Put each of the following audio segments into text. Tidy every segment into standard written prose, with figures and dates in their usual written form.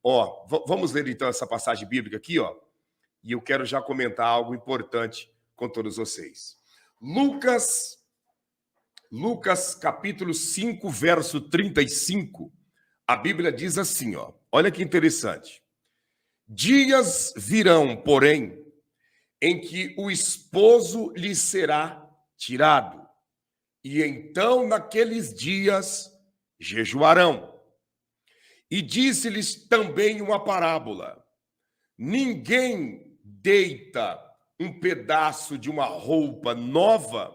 Ó, vamos ler então essa passagem bíblica aqui, ó. E eu quero já comentar algo importante com todos vocês. Lucas capítulo 5, verso 35. A Bíblia diz assim, ó. Olha que interessante. Dias virão, porém, em que o esposo lhe será tirado. E então, naqueles dias, jejuarão. E disse-lhes também uma parábola. Ninguém deita um pedaço de uma roupa nova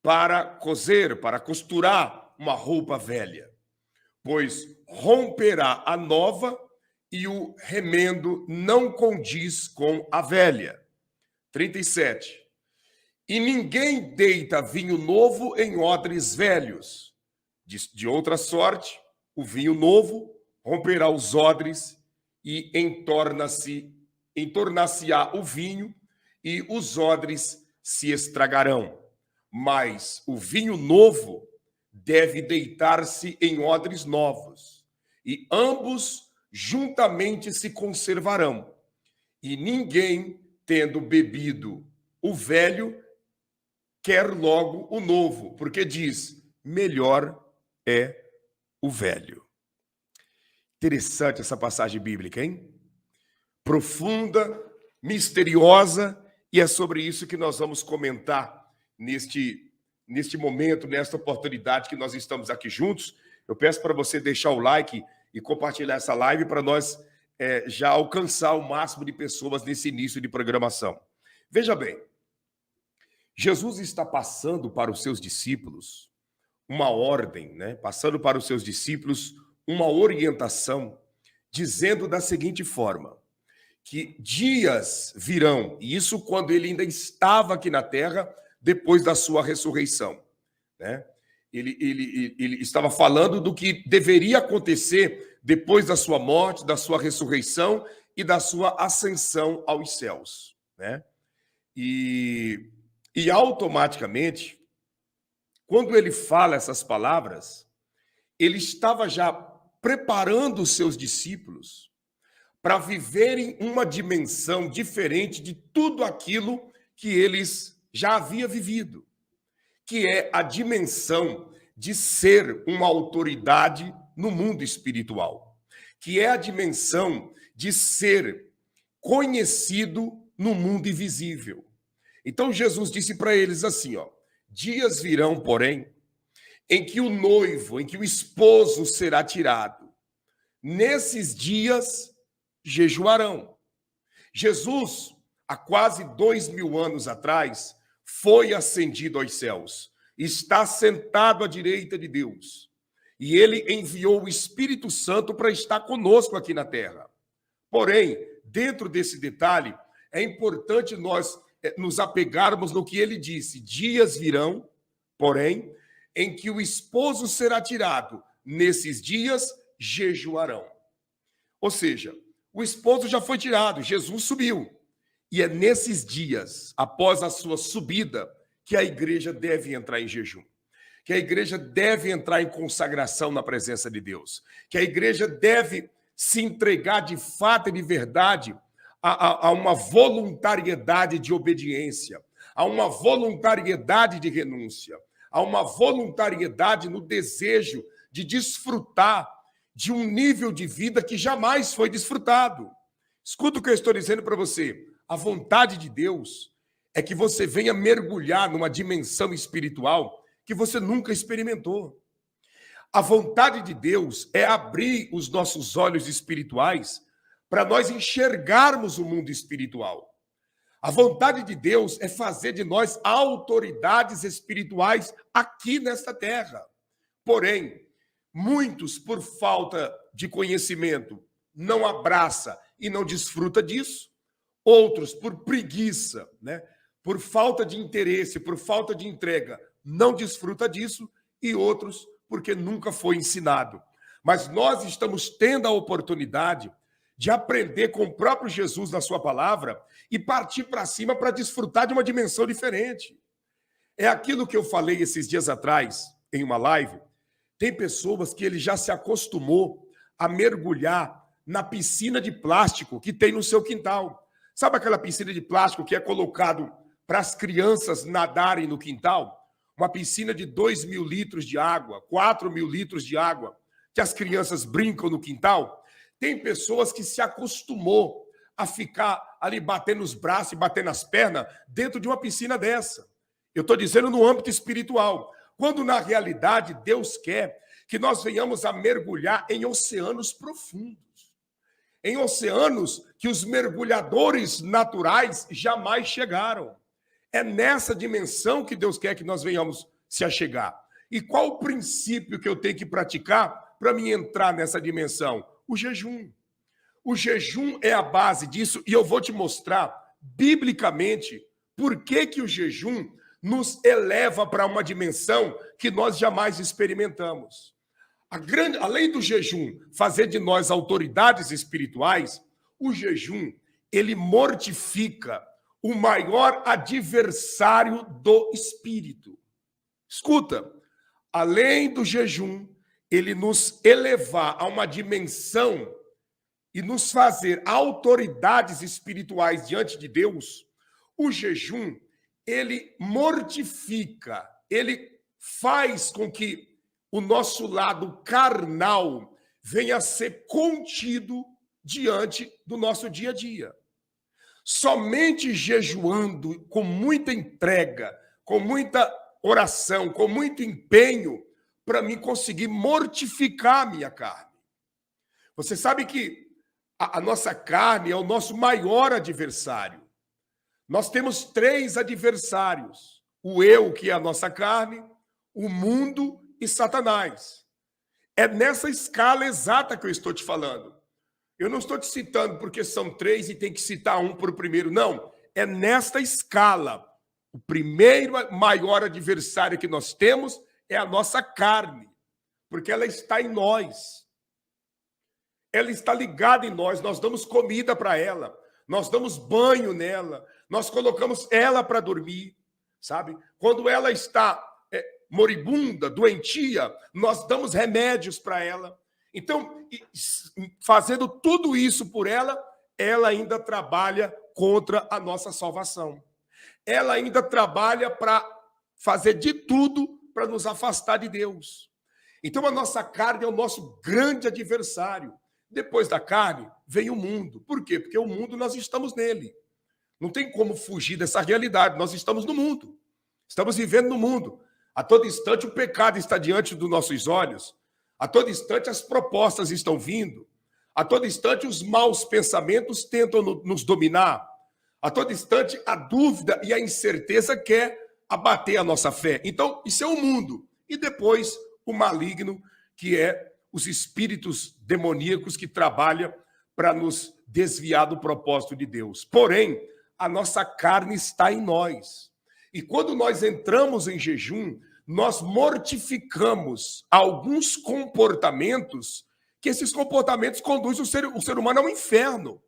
para coser, para costurar uma roupa velha, pois romperá a nova e o remendo não condiz com a velha. 37. E ninguém deita vinho novo em odres velhos. De outra sorte, o vinho novo romperá os odres e entornar-se-á o vinho e os odres se estragarão. Mas o vinho novo deve deitar-se em odres novos, e ambos juntamente se conservarão. E ninguém, tendo bebido o velho, quer logo o novo, porque diz, melhor é o velho. Interessante essa passagem bíblica, hein? Profunda, misteriosa, e é sobre isso que nós vamos comentar neste momento, nesta oportunidade que nós estamos aqui juntos. Eu peço para você deixar o like e compartilhar essa live para nós já alcançar o máximo de pessoas nesse início de programação. Veja bem, Jesus está passando para os seus discípulos uma ordem, né? Passando para os seus discípulos uma orientação, dizendo da seguinte forma, que dias virão, e isso quando ele ainda estava aqui na terra, depois da sua ressurreição, né? Ele estava falando do que deveria acontecer depois da sua morte, da sua ressurreição e da sua ascensão aos céus, né? E automaticamente, quando ele fala essas palavras, ele estava já preparando os seus discípulos para viverem uma dimensão diferente de tudo aquilo que eles já haviam vivido, que é a dimensão de ser uma autoridade no mundo espiritual, que é a dimensão de ser conhecido no mundo invisível. Então Jesus disse para eles assim, ó, dias virão, porém, em que o noivo, em que o esposo será tirado. Nesses dias jejuarão. Jesus, há quase 2000 anos atrás, foi ascendido aos céus. Está sentado à direita de Deus. E ele enviou o Espírito Santo para estar conosco aqui na terra. Porém, dentro desse detalhe, é importante nós nos apegarmos no que ele disse. Dias virão, porém, em que o esposo será tirado. Nesses dias jejuarão. Ou seja, o esposo já foi tirado, Jesus subiu. E é nesses dias, após a sua subida, que a igreja deve entrar em jejum. Que a igreja deve entrar em consagração na presença de Deus. Que a igreja deve se entregar de fato e de verdade a uma voluntariedade de obediência, a uma voluntariedade de renúncia, a uma voluntariedade no desejo de desfrutar de um nível de vida que jamais foi desfrutado. Escuta o que eu estou dizendo para você. A vontade de Deus é que você venha mergulhar numa dimensão espiritual que você nunca experimentou. A vontade de Deus é abrir os nossos olhos espirituais para nós enxergarmos o mundo espiritual. A vontade de Deus é fazer de nós autoridades espirituais aqui nesta terra. Porém, muitos, por falta de conhecimento, não abraçam e não desfrutam disso. Outros, por preguiça, né? Por falta de interesse, por falta de entrega, não desfrutam disso. E outros, porque nunca foi ensinado. Mas nós estamos tendo a oportunidade de aprender com o próprio Jesus na sua palavra e partir para cima para desfrutar de uma dimensão diferente. É aquilo que eu falei esses dias atrás, em uma live. Tem pessoas que ele já se acostumou a mergulhar na piscina de plástico que tem no seu quintal. Sabe aquela piscina de plástico que é colocado para as crianças nadarem no quintal? Uma piscina de 2.000 litros de água, 4.000 litros de água, que as crianças brincam no quintal. Tem pessoas que se acostumou a ficar ali batendo os braços e batendo as pernas dentro de uma piscina dessa. Eu estou dizendo no âmbito espiritual, quando na realidade Deus quer que nós venhamos a mergulhar em oceanos profundos, em oceanos que os mergulhadores naturais jamais chegaram. É nessa dimensão que Deus quer que nós venhamos se achegar. E qual o princípio que eu tenho que praticar para me entrar nessa dimensão? O jejum. O jejum é a base disso e eu vou te mostrar, biblicamente, por que o jejum nos eleva para uma dimensão que nós jamais experimentamos. Além do jejum fazer de nós autoridades espirituais, o jejum, ele mortifica o maior adversário do espírito. Escuta, além do jejum, ele nos elevar a uma dimensão e nos fazer autoridades espirituais diante de Deus, o jejum, ele mortifica, ele faz com que o nosso lado carnal venha a ser contido diante do nosso dia a dia. Somente jejuando com muita entrega, com muita oração, com muito empenho, para mim conseguir mortificar a minha carne. Você sabe que a nossa carne é o nosso maior adversário. Nós temos 3 adversários: o eu, que é a nossa carne, o mundo e Satanás. É nessa escala exata que eu estou te falando. Eu não estou te citando porque são 3 e tem que citar um por primeiro. Não, é nesta escala. O primeiro maior adversário que nós temos é a nossa carne, porque ela está em nós. Ela está ligada em nós, nós damos comida para ela, nós damos banho nela, nós colocamos ela para dormir, sabe? Quando ela está moribunda, doentia, nós damos remédios para ela. Então, fazendo tudo isso por ela, ela ainda trabalha contra a nossa salvação. Ela ainda trabalha para fazer de tudo para nos afastar de Deus. Então, a nossa carne é o nosso grande adversário. Depois da carne, vem o mundo. Por quê? Porque o mundo, nós estamos nele. Não tem como fugir dessa realidade. Nós estamos no mundo. Estamos vivendo no mundo. A todo instante, o pecado está diante dos nossos olhos. A todo instante, as propostas estão vindo. A todo instante, os maus pensamentos tentam nos dominar. A todo instante, a dúvida e a incerteza quer abater a nossa fé. Então, isso é o mundo. E depois, o maligno, que é os espíritos demoníacos que trabalham para nos desviar do propósito de Deus. Porém, a nossa carne está em nós. E quando nós entramos em jejum, nós mortificamos alguns comportamentos, que esses comportamentos conduzem o ser humano ao inferno.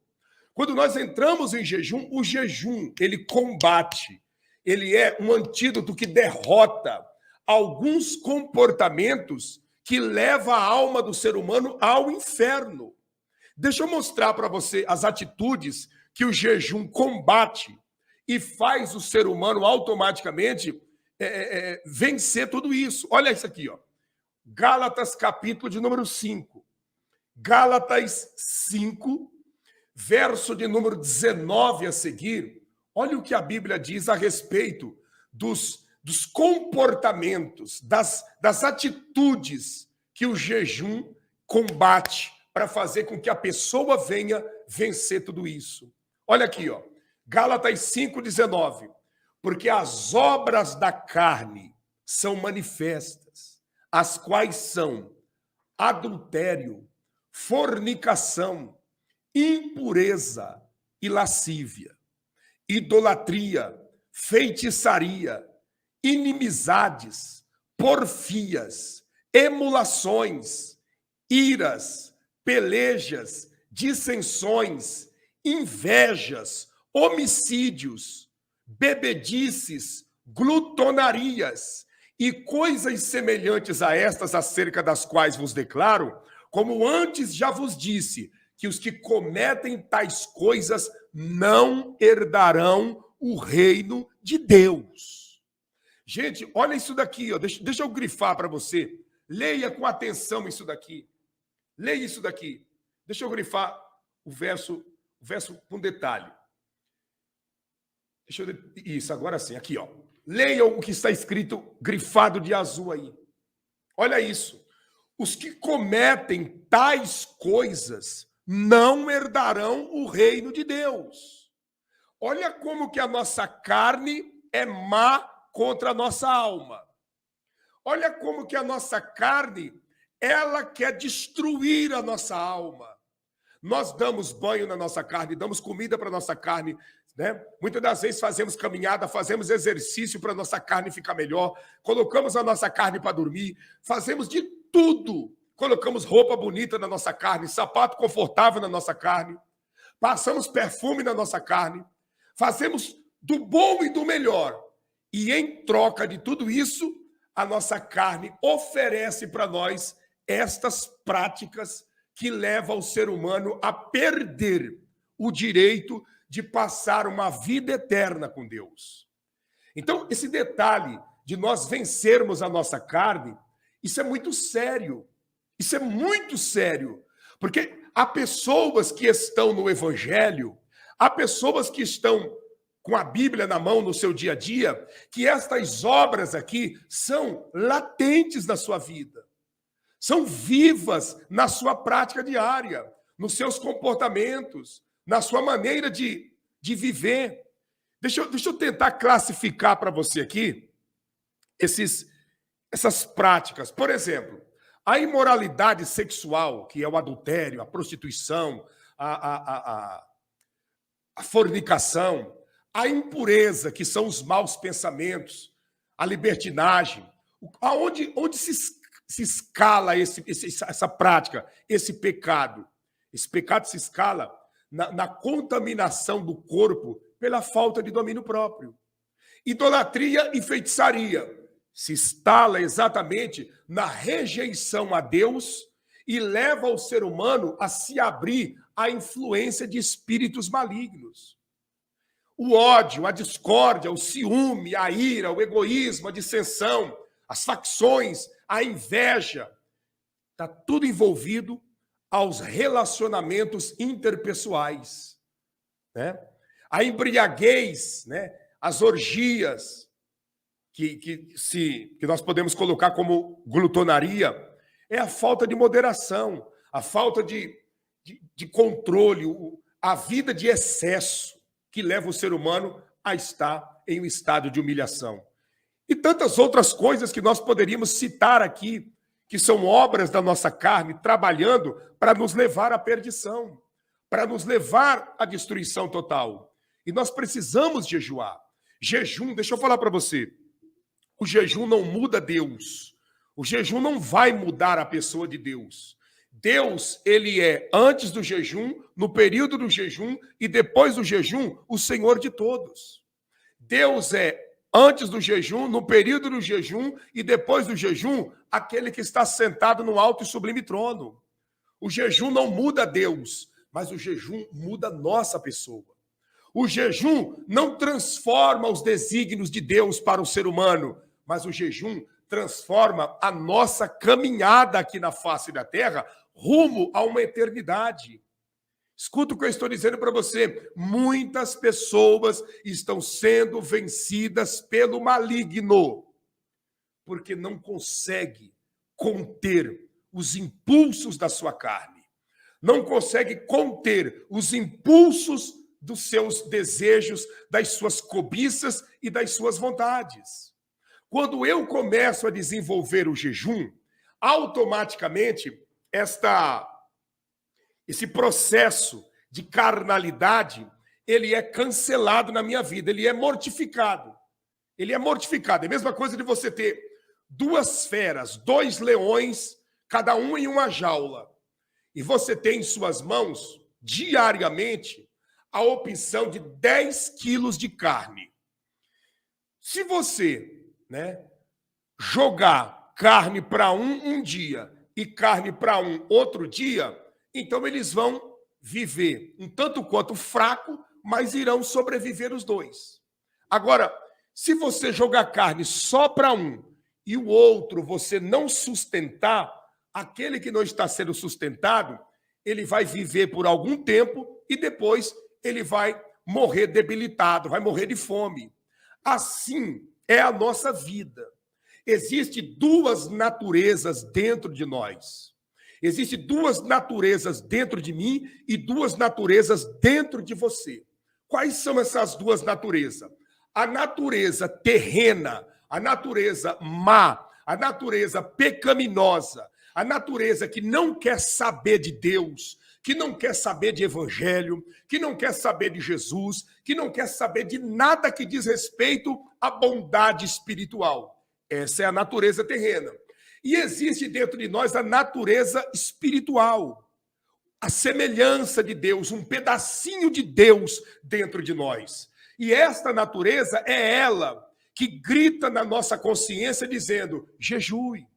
Quando nós entramos em jejum, o jejum, ele combate, ele é um antídoto que derrota alguns comportamentos que leva a alma do ser humano ao inferno. Deixa eu mostrar para você as atitudes que o jejum combate e faz o ser humano automaticamente vencer tudo isso. Olha isso aqui, ó. Gálatas, capítulo de número 5. Gálatas 5, verso de número 19 a seguir. Olha o que a Bíblia diz a respeito dos comportamentos, das atitudes que o jejum combate para fazer com que a pessoa venha vencer tudo isso. Olha aqui, ó. Gálatas 5:19. Porque as obras da carne são manifestas, as quais são adultério, fornicação, impureza e lascívia, idolatria, feitiçaria, inimizades, porfias, emulações, iras, pelejas, dissensões, invejas, homicídios, bebedices, glutonarias e coisas semelhantes a estas, acerca das quais vos declaro, como antes já vos disse, que os que cometem tais coisas não herdarão o reino de Deus. Gente, olha isso daqui, ó. Deixa eu grifar para você. Leia com atenção isso daqui. Leia isso daqui. Deixa eu grifar o verso com detalhe. Isso, agora sim, aqui, ó. Leia o que está escrito, grifado de azul aí. Olha isso. Os que cometem tais coisas não herdarão o reino de Deus. Olha como que a nossa carne é má contra a nossa alma. Olha como que a nossa carne, ela quer destruir a nossa alma. Nós damos banho na nossa carne, damos comida para a nossa carne, né? Muitas das vezes fazemos caminhada, fazemos exercício para a nossa carne ficar melhor, colocamos a nossa carne para dormir, fazemos de tudo. Colocamos roupa bonita na nossa carne, sapato confortável na nossa carne, passamos perfume na nossa carne, fazemos do bom e do melhor. E em troca de tudo isso, a nossa carne oferece para nós estas práticas que levam o ser humano a perder o direito de passar uma vida eterna com Deus. Então, esse detalhe de nós vencermos a nossa carne, isso é muito sério. Isso é muito sério. Porque há pessoas que estão no Evangelho, há pessoas que estão com a Bíblia na mão no seu dia a dia, que estas obras aqui são latentes na sua vida. São vivas na sua prática diária, nos seus comportamentos, na sua maneira de viver. Deixa eu tentar classificar para você aqui essas práticas. Por exemplo, a imoralidade sexual, que é o adultério, a prostituição, a fornicação, a impureza, que são os maus pensamentos, a libertinagem, onde se escala essa prática, esse pecado? Esse pecado se escala na contaminação do corpo pela falta de domínio próprio. Idolatria e feitiçaria se instala exatamente na rejeição a Deus e leva o ser humano a se abrir à influência de espíritos malignos. O ódio, a discórdia, o ciúme, a ira, o egoísmo, a dissensão, as facções, a inveja, está tudo envolvido aos relacionamentos interpessoais, né? A embriaguez, né? As orgias, que nós podemos colocar como glutonaria, é a falta de moderação, a falta de controle, a vida de excesso que leva o ser humano a estar em um estado de humilhação. E tantas outras coisas que nós poderíamos citar aqui, que são obras da nossa carne, trabalhando para nos levar à perdição, para nos levar à destruição total. E nós precisamos jejuar. Jejum, deixa eu falar para você, o jejum não muda Deus. O jejum não vai mudar a pessoa de Deus. Deus, ele é, antes do jejum, no período do jejum e depois do jejum, o Senhor de todos. Deus é, antes do jejum, no período do jejum e depois do jejum, aquele que está sentado no alto e sublime trono. O jejum não muda Deus, mas o jejum muda a nossa pessoa. O jejum não transforma os desígnios de Deus para o ser humano, mas o jejum transforma a nossa caminhada aqui na face da terra rumo a uma eternidade. Escuta o que eu estou dizendo para você. Muitas pessoas estão sendo vencidas pelo maligno, porque não consegue conter os impulsos da sua carne. Não consegue conter os impulsos dos seus desejos, das suas cobiças e das suas vontades. Quando eu começo a desenvolver o jejum, automaticamente esse processo de carnalidade, ele é cancelado na minha vida, ele é mortificado. Ele é mortificado. É a mesma coisa de você ter duas feras, dois leões, cada um em uma jaula. E você tem em suas mãos, diariamente, a opção de 10 quilos de carne. Se você, jogar carne para um dia e carne para outro dia, então eles vão viver um tanto quanto fraco, mas irão sobreviver os dois. Agora, se você jogar carne só para um e o outro você não sustentar, aquele que não está sendo sustentado, ele vai viver por algum tempo e depois ele vai morrer debilitado, vai morrer de fome. Assim é a nossa vida. Existem duas naturezas dentro de nós. Existem duas naturezas dentro de mim e duas naturezas dentro de você. Quais são essas duas naturezas? A natureza terrena, a natureza má, a natureza pecaminosa, a natureza que não quer saber de Deus, que não quer saber de evangelho, que não quer saber de Jesus, que não quer saber de nada que diz respeito à bondade espiritual. Essa é a natureza terrena. E existe dentro de nós a natureza espiritual, a semelhança de Deus, um pedacinho de Deus dentro de nós. E esta natureza é ela que grita na nossa consciência dizendo: jejue,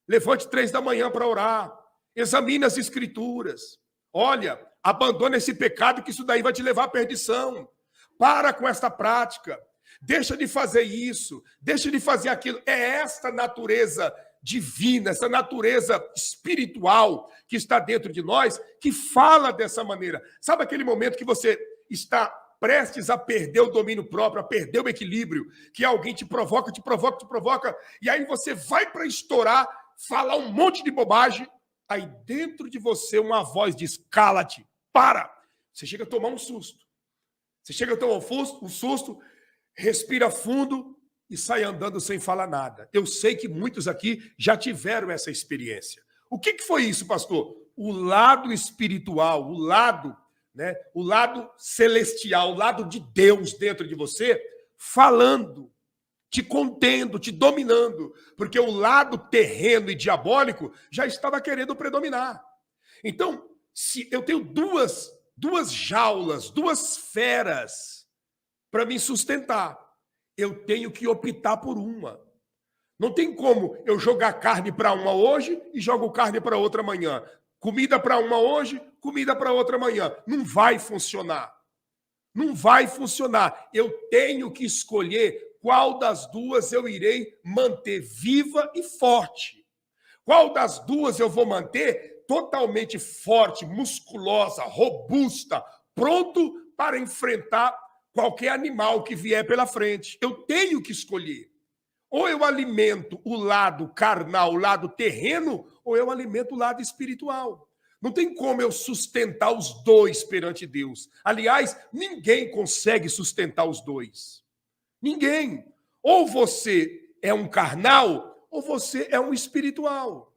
levante 3 da manhã para orar, examine as escrituras, olha, abandone esse pecado que isso daí vai te levar à perdição, para com esta prática, deixa de fazer isso, deixa de fazer aquilo. É esta natureza divina, essa natureza espiritual que está dentro de nós, que fala dessa maneira. Sabe aquele momento que você está prestes a perder o domínio próprio, a perder o equilíbrio, que alguém te provoca, e aí você vai para estourar, falar um monte de bobagem, aí dentro de você uma voz diz: cala-te, para. Você chega a tomar um susto. Você chega a tomar um susto, respira fundo e sai andando sem falar nada. Eu sei que muitos aqui já tiveram essa experiência. O que foi isso, pastor? O lado espiritual, o lado celestial, o lado de Deus dentro de você, falando, te contendo, te dominando, porque o lado terreno e diabólico já estava querendo predominar. Então, se eu tenho duas jaulas, duas feras para me sustentar, eu tenho que optar por uma. Não tem como eu jogar carne para uma hoje e jogo carne para outra amanhã. Comida para uma hoje, comida para outra amanhã. Não vai funcionar. Não vai funcionar. Eu tenho que escolher qual das duas eu irei manter viva e forte. Qual das duas eu vou manter totalmente forte, musculosa, robusta, pronto para enfrentar qualquer animal que vier pela frente. Eu tenho que escolher. Ou eu alimento o lado carnal, o lado terreno, ou eu alimento o lado espiritual. Não tem como eu sustentar os dois perante Deus. Aliás, ninguém consegue sustentar os dois. Ninguém. Ou você é um carnal, ou você é um espiritual.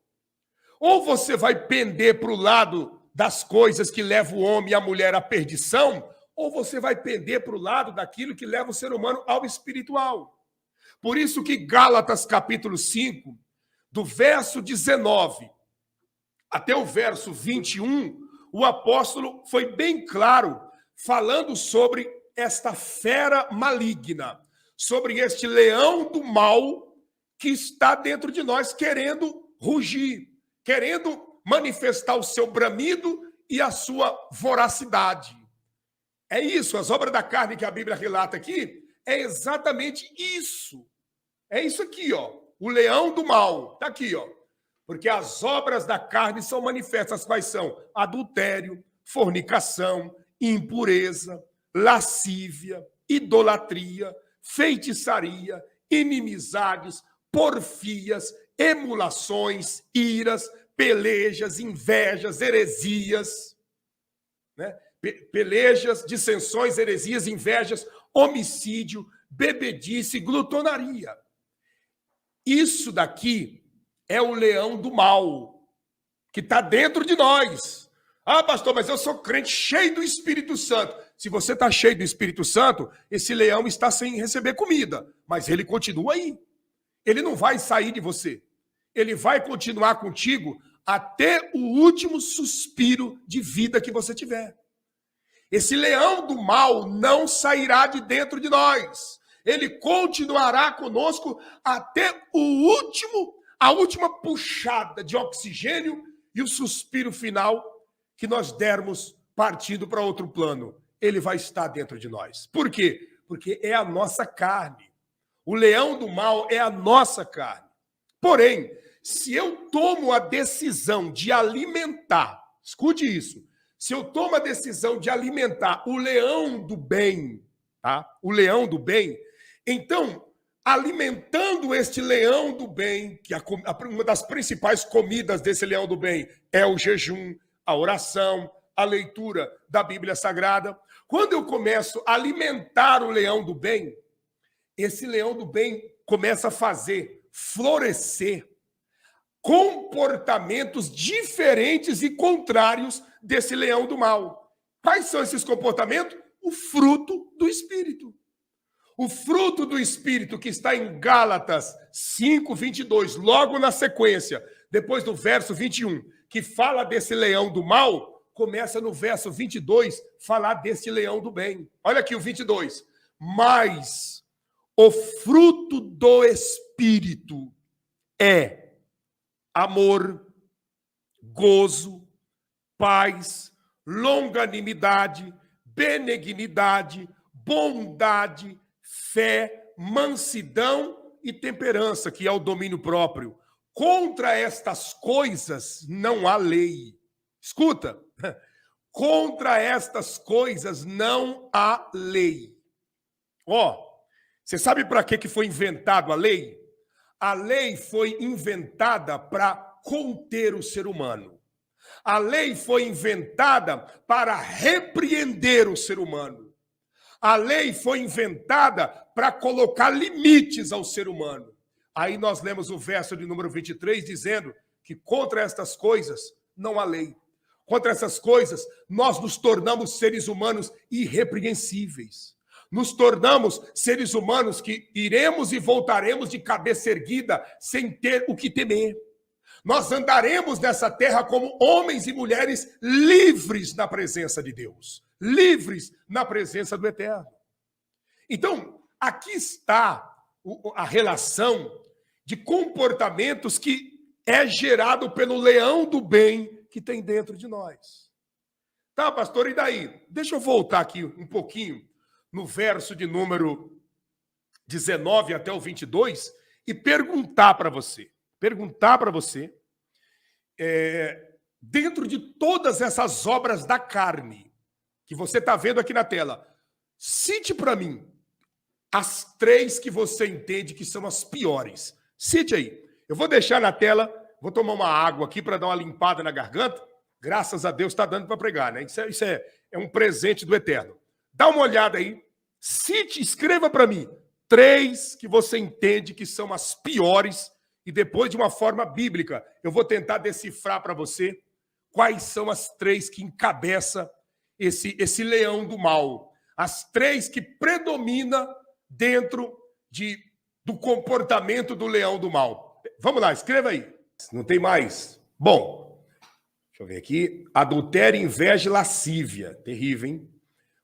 Ou você vai pender para o lado das coisas que levam o homem e a mulher à perdição, ou você vai pender para o lado daquilo que leva o ser humano ao espiritual. Por isso que Gálatas capítulo 5, do verso 19 até o verso 21, o apóstolo foi bem claro falando sobre esta fera maligna, sobre este leão do mal que está dentro de nós querendo rugir, querendo manifestar o seu bramido e a sua voracidade. É isso, as obras da carne que a Bíblia relata aqui, é exatamente isso. É isso aqui, ó. O leão do mal. Está aqui, ó. Porque as obras da carne são manifestas. Quais são? Adultério, fornicação, impureza, lascívia, idolatria, feitiçaria, inimizades, porfias, emulações, iras, pelejas, invejas, heresias, né? Pelejas, dissensões, heresias, invejas, homicídio, bebedice, glutonaria. Isso daqui é o leão do mal, que está dentro de nós. Ah, pastor, mas eu sou crente cheio do Espírito Santo. Se você está cheio do Espírito Santo, esse leão está sem receber comida, mas ele continua aí. Ele não vai sair de você. Ele vai continuar contigo até o último suspiro de vida que você tiver. Esse leão do mal não sairá de dentro de nós. Ele continuará conosco até a última puxada de oxigênio e o suspiro final que nós dermos partindo para outro plano, ele vai estar dentro de nós. Por quê? Porque é a nossa carne. O leão do mal é a nossa carne. Porém, se eu tomo a decisão de alimentar, escute isso, se eu tomo a decisão de alimentar o leão do bem, tá? O leão do bem, então, alimentando este leão do bem, que uma das principais comidas desse leão do bem é o jejum, a oração, a leitura da Bíblia Sagrada. Quando eu começo a alimentar o leão do bem, esse leão do bem começa a fazer florescer comportamentos diferentes e contrários desse leão do mal. Quais são esses comportamentos? O fruto do Espírito. O fruto do Espírito que está em Gálatas 5:22, logo na sequência, depois do verso 21, que fala desse leão do mal, começa no verso 22, falar desse leão do bem. Olha aqui o 22. Mas o fruto do Espírito é amor, gozo, paz, longanimidade, benignidade, bondade, fé, mansidão e temperança, que é o domínio próprio. Contra estas coisas não há lei. Escuta, contra estas coisas não há lei. Você sabe para que foi inventado a lei? A lei foi inventada para conter o ser humano. A lei foi inventada para repreender o ser humano. A lei foi inventada para colocar limites ao ser humano. Aí nós lemos o verso de número 23 dizendo que contra estas coisas não há lei. Contra essas coisas nós nos tornamos seres humanos irrepreensíveis. Nos tornamos seres humanos que iremos e voltaremos de cabeça erguida sem ter o que temer. Nós andaremos nessa terra como homens e mulheres livres na presença de Deus, livres na presença do Eterno. Então, aqui está a relação de comportamentos que é gerado pelo leão do bem que tem dentro de nós. Tá, pastor, e daí? Deixa eu voltar aqui um pouquinho no verso de número 19 até o 22 e perguntar para você, dentro de todas essas obras da carne que você está vendo aqui na tela, cite para mim as 3 que você entende que são as piores. Cite aí. Eu vou deixar na tela, vou tomar uma água aqui para dar uma limpada na garganta. Graças a Deus está dando para pregar, né? Isso é um presente do Eterno. Dá uma olhada aí, cite, escreva para mim 3 que você entende que são as piores e depois, de uma forma bíblica, eu vou tentar decifrar para você quais são as 3 que encabeça esse leão do mal. As 3 que predomina dentro do comportamento do leão do mal. Vamos lá, escreva aí. Não tem mais? Bom, deixa eu ver aqui. Adultério, inveja e lascívia. Terrível, hein?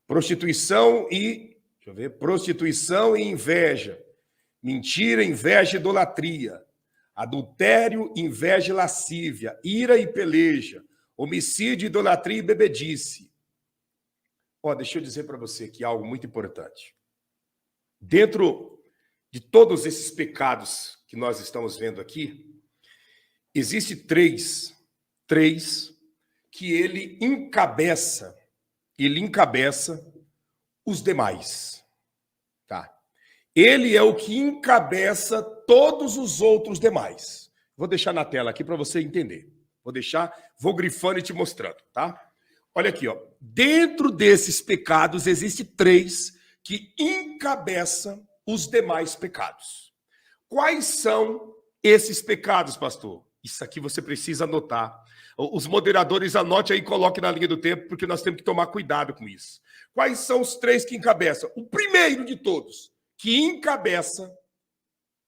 Prostituição e inveja. Mentira, inveja e idolatria. Adultério, inveja e lascívia. Ira e peleja. Homicídio, idolatria e bebedice. Deixa eu dizer para você aqui algo muito importante. Dentro de todos esses pecados que nós estamos vendo aqui, existe três que ele encabeça os demais, tá? Ele é o que encabeça todos os outros demais. Vou deixar na tela aqui para você entender. Vou grifando e te mostrando, tá? Olha aqui, dentro desses pecados existe 3 que encabeçam os demais pecados. Quais são esses pecados, pastor? Isso aqui você precisa anotar. Os moderadores anote aí e coloque na linha do tempo, porque nós temos que tomar cuidado com isso. Quais são os 3 que encabeçam? O primeiro de todos, que encabeça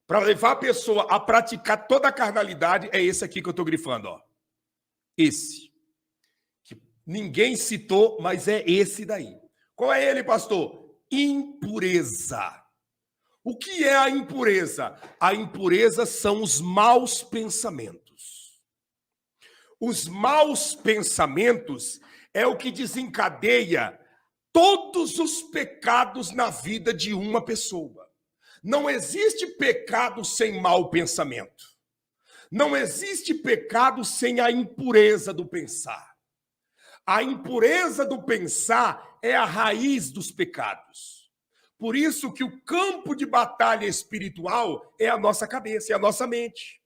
para levar a pessoa a praticar toda a carnalidade, é esse aqui que eu estou grifando. Esse. Que ninguém citou, mas é esse daí. Qual é ele, pastor? Impureza. O que é a impureza? A impureza são os maus pensamentos. Os maus pensamentos é o que desencadeia todos os pecados na vida de uma pessoa. Não existe pecado sem mau pensamento. Não existe pecado sem a impureza do pensar. A impureza do pensar é a raiz dos pecados. Por isso que o campo de batalha espiritual é a nossa cabeça, é a nossa mente.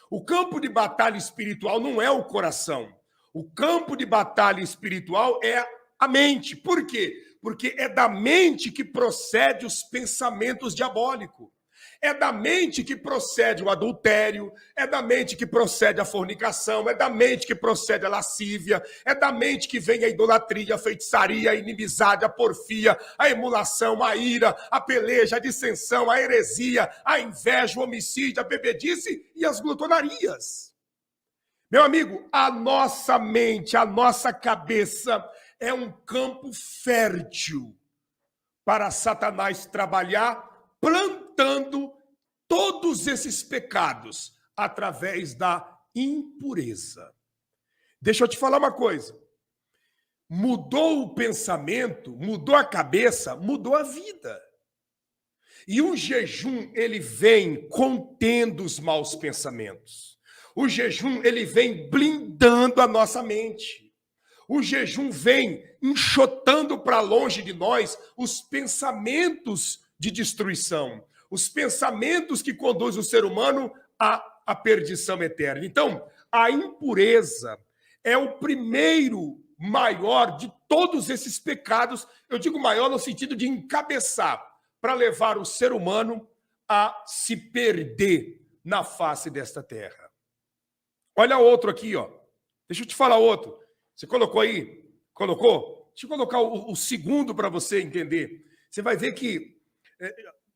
O campo de batalha espiritual não é o coração. O campo de batalha espiritual é a mente. Por quê? Porque é da mente que procede os pensamentos diabólicos. É da mente que procede o adultério, é da mente que procede a fornicação, é da mente que procede a lascívia, é da mente que vem a idolatria, a feitiçaria, a inimizade, a porfia, a emulação, a ira, a peleja, a dissensão, a heresia, a inveja, o homicídio, a bebedice e as glutonarias. Meu amigo, a nossa mente, a nossa cabeça é um campo fértil para Satanás trabalhar, plantando todos esses pecados através da impureza. Deixa eu te falar uma coisa. Mudou o pensamento, mudou a cabeça, mudou a vida. E o jejum, ele vem contendo os maus pensamentos. O jejum, ele vem blindando a nossa mente. O jejum vem enxotando para longe de nós os pensamentos de destruição, os pensamentos que conduzem o ser humano à perdição eterna. Então, a impureza é o primeiro maior de todos esses pecados. Eu digo maior no sentido de encabeçar, para levar o ser humano a se perder na face desta terra. Olha outro aqui, ó. Deixa eu te falar outro. Você colocou aí? Colocou? Deixa eu colocar o segundo para você entender. Você vai ver que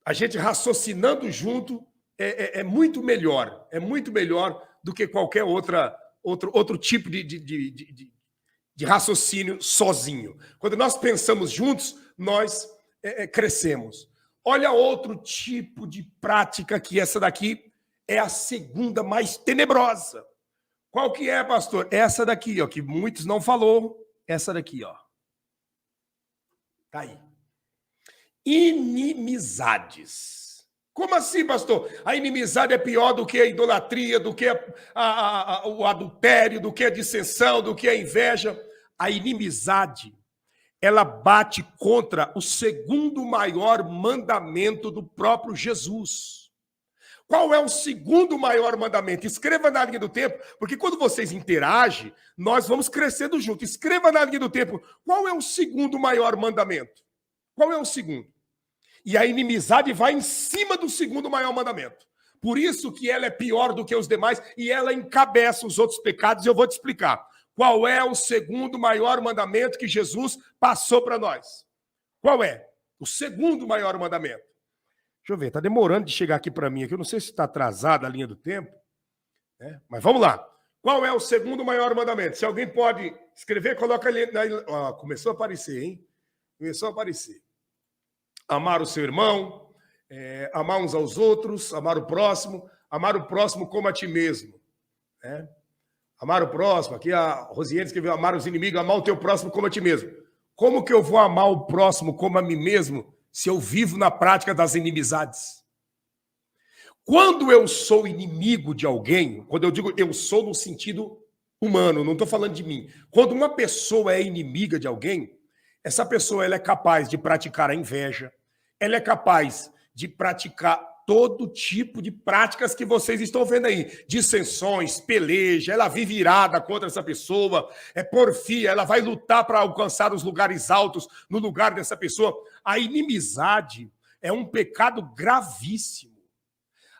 a gente raciocinando junto é muito melhor. É muito melhor do que qualquer outro tipo de raciocínio sozinho. Quando nós pensamos juntos, nós crescemos. Olha outro tipo de prática que essa daqui é a segunda mais tenebrosa. Qual que é, pastor? Essa daqui, ó, que muitos não falou. Essa daqui, ó. Tá aí. Inimizades. Como assim, pastor? A inimizade é pior do que a idolatria, do que o adultério, do que a dissensão, do que a inveja. A inimizade, ela bate contra o segundo maior mandamento do próprio Jesus. Qual é o segundo maior mandamento? Escreva na linha do tempo, porque quando vocês interagem, nós vamos crescendo junto. Escreva na linha do tempo, qual é o segundo maior mandamento? Qual é o segundo? E a inimizade vai em cima do segundo maior mandamento. Por isso que ela é pior do que os demais e ela encabeça os outros pecados. E eu vou te explicar. Qual é o segundo maior mandamento que Jesus passou para nós? Qual é? O segundo maior mandamento. Deixa eu ver, está demorando de chegar aqui para mim. Aqui. Eu não sei se está atrasada a linha do tempo, né? Mas vamos lá. Qual é o segundo maior mandamento? Se alguém pode escrever, coloca ali. Começou a aparecer, hein? Começou a aparecer. Amar o seu irmão, amar uns aos outros, amar o próximo como a ti mesmo. Né? Amar o próximo. Aqui a Rosiane escreveu amar os inimigos, amar o teu próximo como a ti mesmo. Como que eu vou amar o próximo como a mim mesmo se eu vivo na prática das inimizades? Quando eu sou inimigo de alguém, quando eu digo eu sou no sentido humano, não estou falando de mim. Quando uma pessoa é inimiga de alguém, essa pessoa ela é capaz de praticar a inveja, ela é capaz de praticar todo tipo de práticas que vocês estão vendo aí. Dissensões, peleja, ela vive irada contra essa pessoa, porfia, ela vai lutar para alcançar os lugares altos no lugar dessa pessoa. A inimizade é um pecado gravíssimo.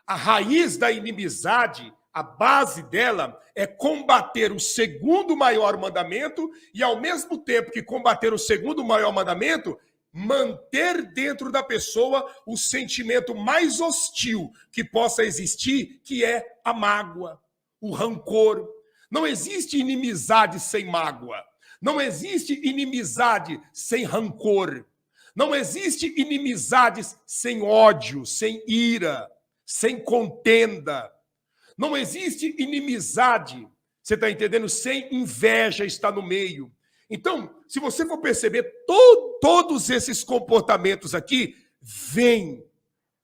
A raiz da inimizade, a base dela é combater o segundo maior mandamento e, ao mesmo tempo que combater o segundo maior mandamento, manter dentro da pessoa o sentimento mais hostil que possa existir, que é a mágoa, o rancor. Não existe inimizade sem mágoa. Não existe inimizade sem rancor. Não existe inimizades sem ódio, sem ira, sem contenda. Não existe inimizade, você está entendendo? Sem inveja está no meio. Então, se você for perceber, todos esses comportamentos aqui vêm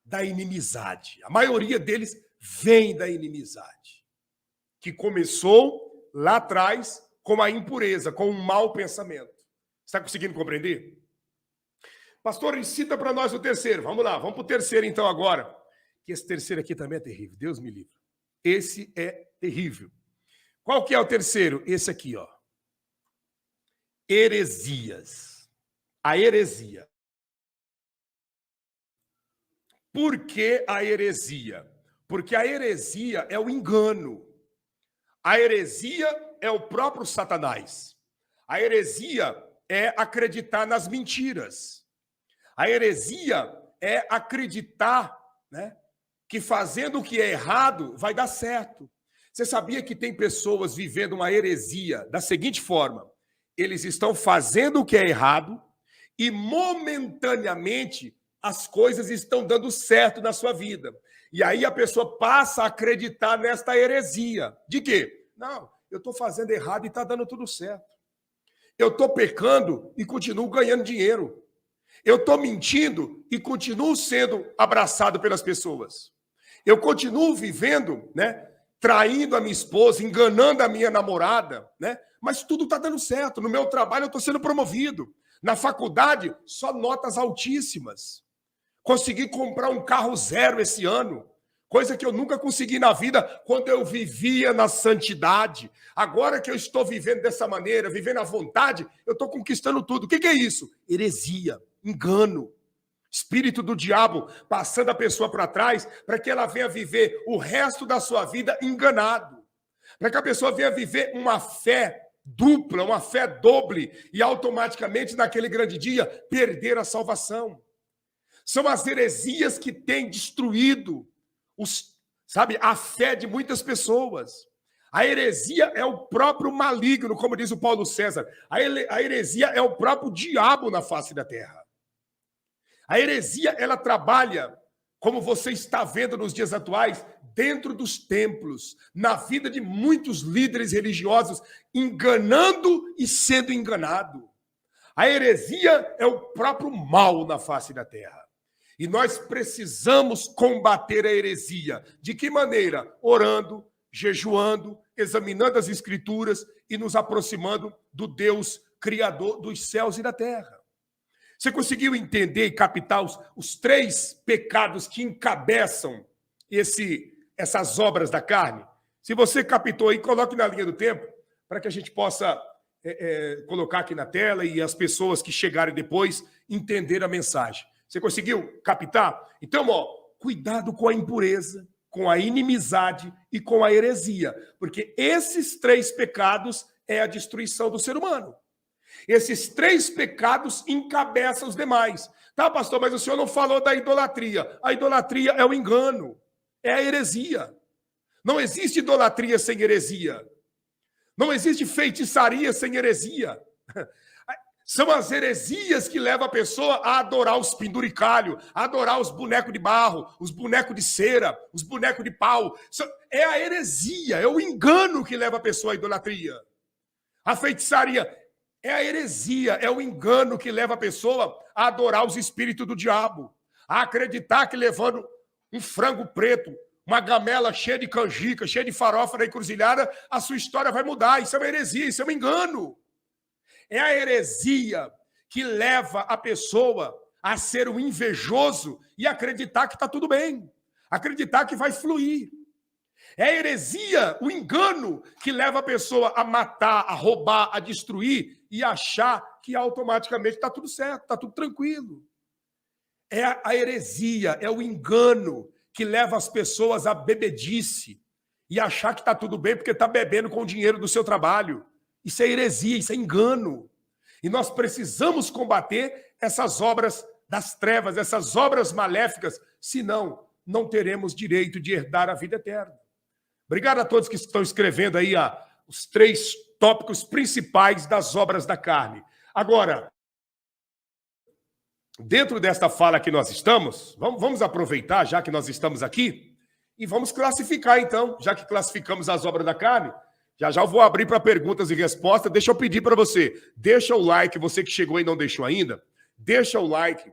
da inimizade. A maioria deles vem da inimizade, que começou lá atrás com a impureza, com um mau pensamento. Está conseguindo compreender? Pastor, cita para nós o terceiro. Vamos lá, vamos para o terceiro então agora. Que esse terceiro aqui também é terrível, Deus me livre. Esse é terrível. Qual que é o terceiro? Esse aqui, ó. Heresias. A heresia. Por que a heresia? Porque a heresia é o engano. A heresia é o próprio Satanás. A heresia é acreditar nas mentiras. A heresia é acreditar, né, que fazendo o que é errado vai dar certo. Você sabia que tem pessoas vivendo uma heresia da seguinte forma: eles estão fazendo o que é errado e momentaneamente as coisas estão dando certo na sua vida. E aí a pessoa passa a acreditar nesta heresia. De quê? Não, eu estou fazendo errado e está dando tudo certo. Eu estou pecando e continuo ganhando dinheiro. Eu estou mentindo e continuo sendo abraçado pelas pessoas. Eu continuo vivendo, né, traindo a minha esposa, enganando a minha namorada, né? Mas tudo está dando certo. No meu trabalho eu estou sendo promovido. Na faculdade, só notas altíssimas. Consegui comprar um carro zero esse ano, coisa que eu nunca consegui na vida quando eu vivia na santidade. Agora que eu estou vivendo dessa maneira, vivendo à vontade, eu estou conquistando tudo. O que é isso? Heresia, engano. Espírito do diabo passando a pessoa para trás para que ela venha viver o resto da sua vida enganado. Para que a pessoa venha viver uma fé dupla, uma fé doble e automaticamente naquele grande dia perder a salvação. São as heresias que têm destruído a fé de muitas pessoas. A heresia é o próprio maligno, como diz o Paulo César. A heresia é o próprio diabo na face da terra. A heresia, ela trabalha, como você está vendo nos dias atuais, dentro dos templos, na vida de muitos líderes religiosos, enganando e sendo enganado. A heresia é o próprio mal na face da terra. E nós precisamos combater a heresia. De que maneira? Orando, jejuando, examinando as Escrituras e nos aproximando do Deus Criador dos céus e da terra. Você conseguiu entender e captar os três pecados que encabeçam essas obras da carne? Se você captou aí, coloque na linha do tempo, para que a gente possa colocar aqui na tela e as pessoas que chegarem depois entenderem a mensagem. Você conseguiu captar? Então, cuidado com a impureza, com a inimizade e com a heresia, porque esses três pecados é a destruição do ser humano. Esses três pecados encabeçam os demais. Tá, pastor, mas o senhor não falou da idolatria. A idolatria é o engano, é a heresia. Não existe idolatria sem heresia. Não existe feitiçaria sem heresia. São as heresias que levam a pessoa a adorar os penduricalhos, a adorar os bonecos de barro, os bonecos de cera, os bonecos de pau. É a heresia, é o engano que leva a pessoa à idolatria. A feitiçaria é a heresia, é o engano que leva a pessoa a adorar os espíritos do diabo, a acreditar que levando um frango preto, uma gamela cheia de canjica, cheia de farofa na encruzilhada, a sua história vai mudar. Isso é uma heresia, isso é um engano. É a heresia que leva a pessoa a ser um invejoso e acreditar que está tudo bem, acreditar que vai fluir. É a heresia, o engano, que leva a pessoa a matar, a roubar, a destruir e achar que automaticamente está tudo certo, está tudo tranquilo. É a heresia, é o engano que leva as pessoas a bebedice e achar que está tudo bem porque está bebendo com o dinheiro do seu trabalho. Isso é heresia, isso é engano. E nós precisamos combater essas obras das trevas, essas obras maléficas, senão não teremos direito de herdar a vida eterna. Obrigado a todos que estão escrevendo aí os três tópicos principais das obras da carne. Agora, dentro desta fala que nós estamos, vamos aproveitar, já que nós estamos aqui, e vamos classificar então, já que classificamos as obras da carne, Já já eu vou abrir para perguntas e respostas. Deixa eu pedir para você, deixa o like, você que chegou e não deixou ainda, deixa o like,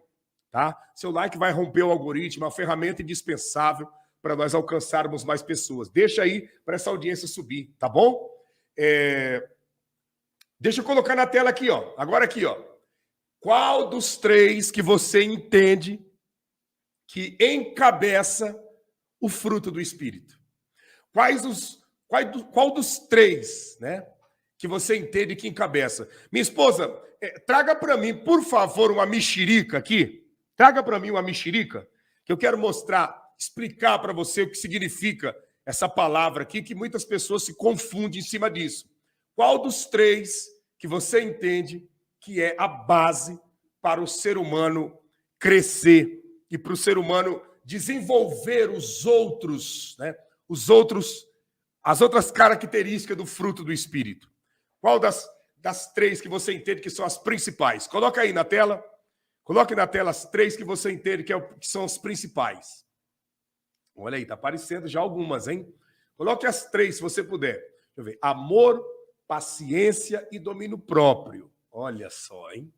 tá? Seu like vai romper o algoritmo, é uma ferramenta indispensável para nós alcançarmos mais pessoas. Deixa aí para essa audiência subir, tá bom? Deixa eu colocar na tela aqui, ó. Agora aqui, ó. Qual dos três que você entende que encabeça o fruto do Espírito? Qual dos três, né, que você entende que encabeça? Minha esposa, traga para mim, por favor, uma mexerica aqui. Traga para mim uma mexerica, que eu quero mostrar, explicar para você o que significa essa palavra aqui, que muitas pessoas se confundem em cima disso. Qual dos três que você entende que é a base para o ser humano crescer e para o ser humano desenvolver os outros, né? As outras características do fruto do Espírito? Qual das três que você entende que são as principais? Coloca aí na tela. Coloque na tela as três que você entende que são as principais. Olha aí, tá aparecendo já algumas, hein? Coloque as três, se você puder. Deixa eu ver. Amor, paciência e domínio próprio. Olha só, hein?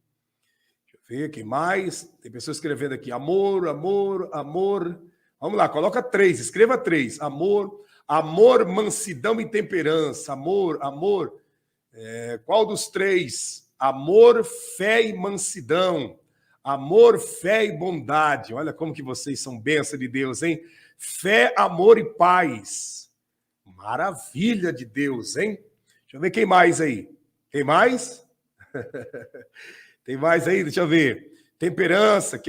Deixa eu ver aqui mais. Tem pessoas escrevendo aqui. Amor, amor, amor. Vamos lá, coloca três. Escreva três. Amor, amor, mansidão e temperança. Amor, amor. Qual dos três? Amor, fé e mansidão. Amor, fé e bondade. Olha como que vocês são bênção de Deus, hein? Fé, amor e paz. Maravilha de Deus, hein? Deixa eu ver quem mais aí. Tem mais? Tem mais aí? Deixa eu ver. Temperança,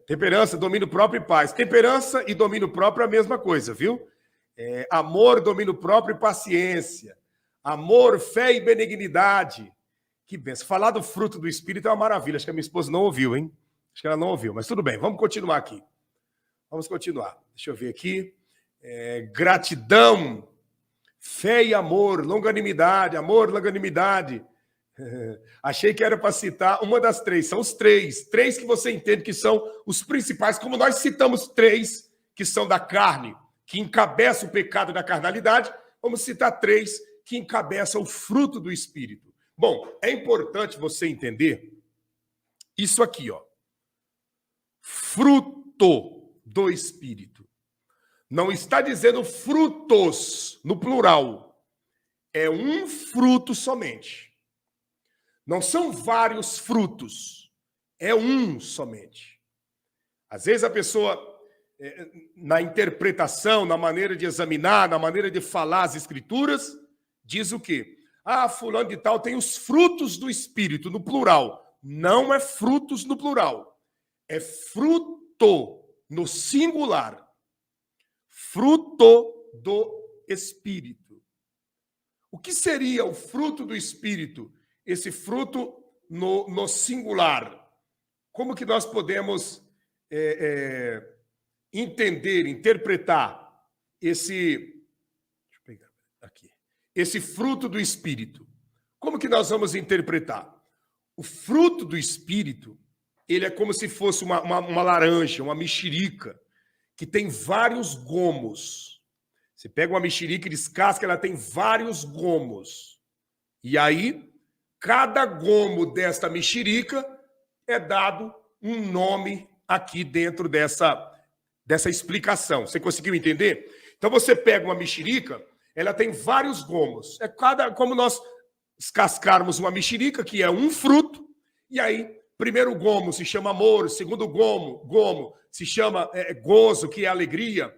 temperança, domínio próprio e paz. Temperança e domínio próprio é a mesma coisa, viu? Amor, domínio próprio e paciência. Amor, fé e benignidade. Que benção. Falar do fruto do Espírito é uma maravilha. Acho que a minha esposa não ouviu, hein? Acho que ela não ouviu, mas tudo bem. Vamos continuar aqui. Vamos continuar. Deixa eu ver aqui. Gratidão, fé e amor, longanimidade. Amor, longanimidade. Achei que era para citar uma das três. São os três. Três que você entende que são os principais. Como nós citamos três que são da carne, que encabeçam o pecado da carnalidade, vamos citar três que encabeçam o fruto do Espírito. Bom, é importante você entender isso aqui, ó. Fruto do Espírito. Não está dizendo frutos no plural. É um fruto somente. Não são vários frutos. É um somente. Às vezes a pessoa, na interpretação, na maneira de examinar, na maneira de falar as Escrituras, diz o quê? Fulano de tal tem os frutos do Espírito, no plural. Não é frutos no plural. É fruto no singular. Fruto do Espírito. O que seria o fruto do Espírito? Esse fruto no singular. Como que nós podemos entender, interpretar esse fruto do Espírito? Como que nós vamos interpretar? O fruto do Espírito, ele é como se fosse uma laranja, uma mexerica, que tem vários gomos. Você pega uma mexerica e descasca, ela tem vários gomos. E aí, cada gomo desta mexerica é dado um nome aqui dentro dessa explicação. Você conseguiu entender? Então, você pega uma mexerica, ela tem vários gomos. Como nós descascarmos uma mexerica, que é um fruto, e aí, primeiro gomo se chama amor, segundo gomo se chama gozo, que é alegria,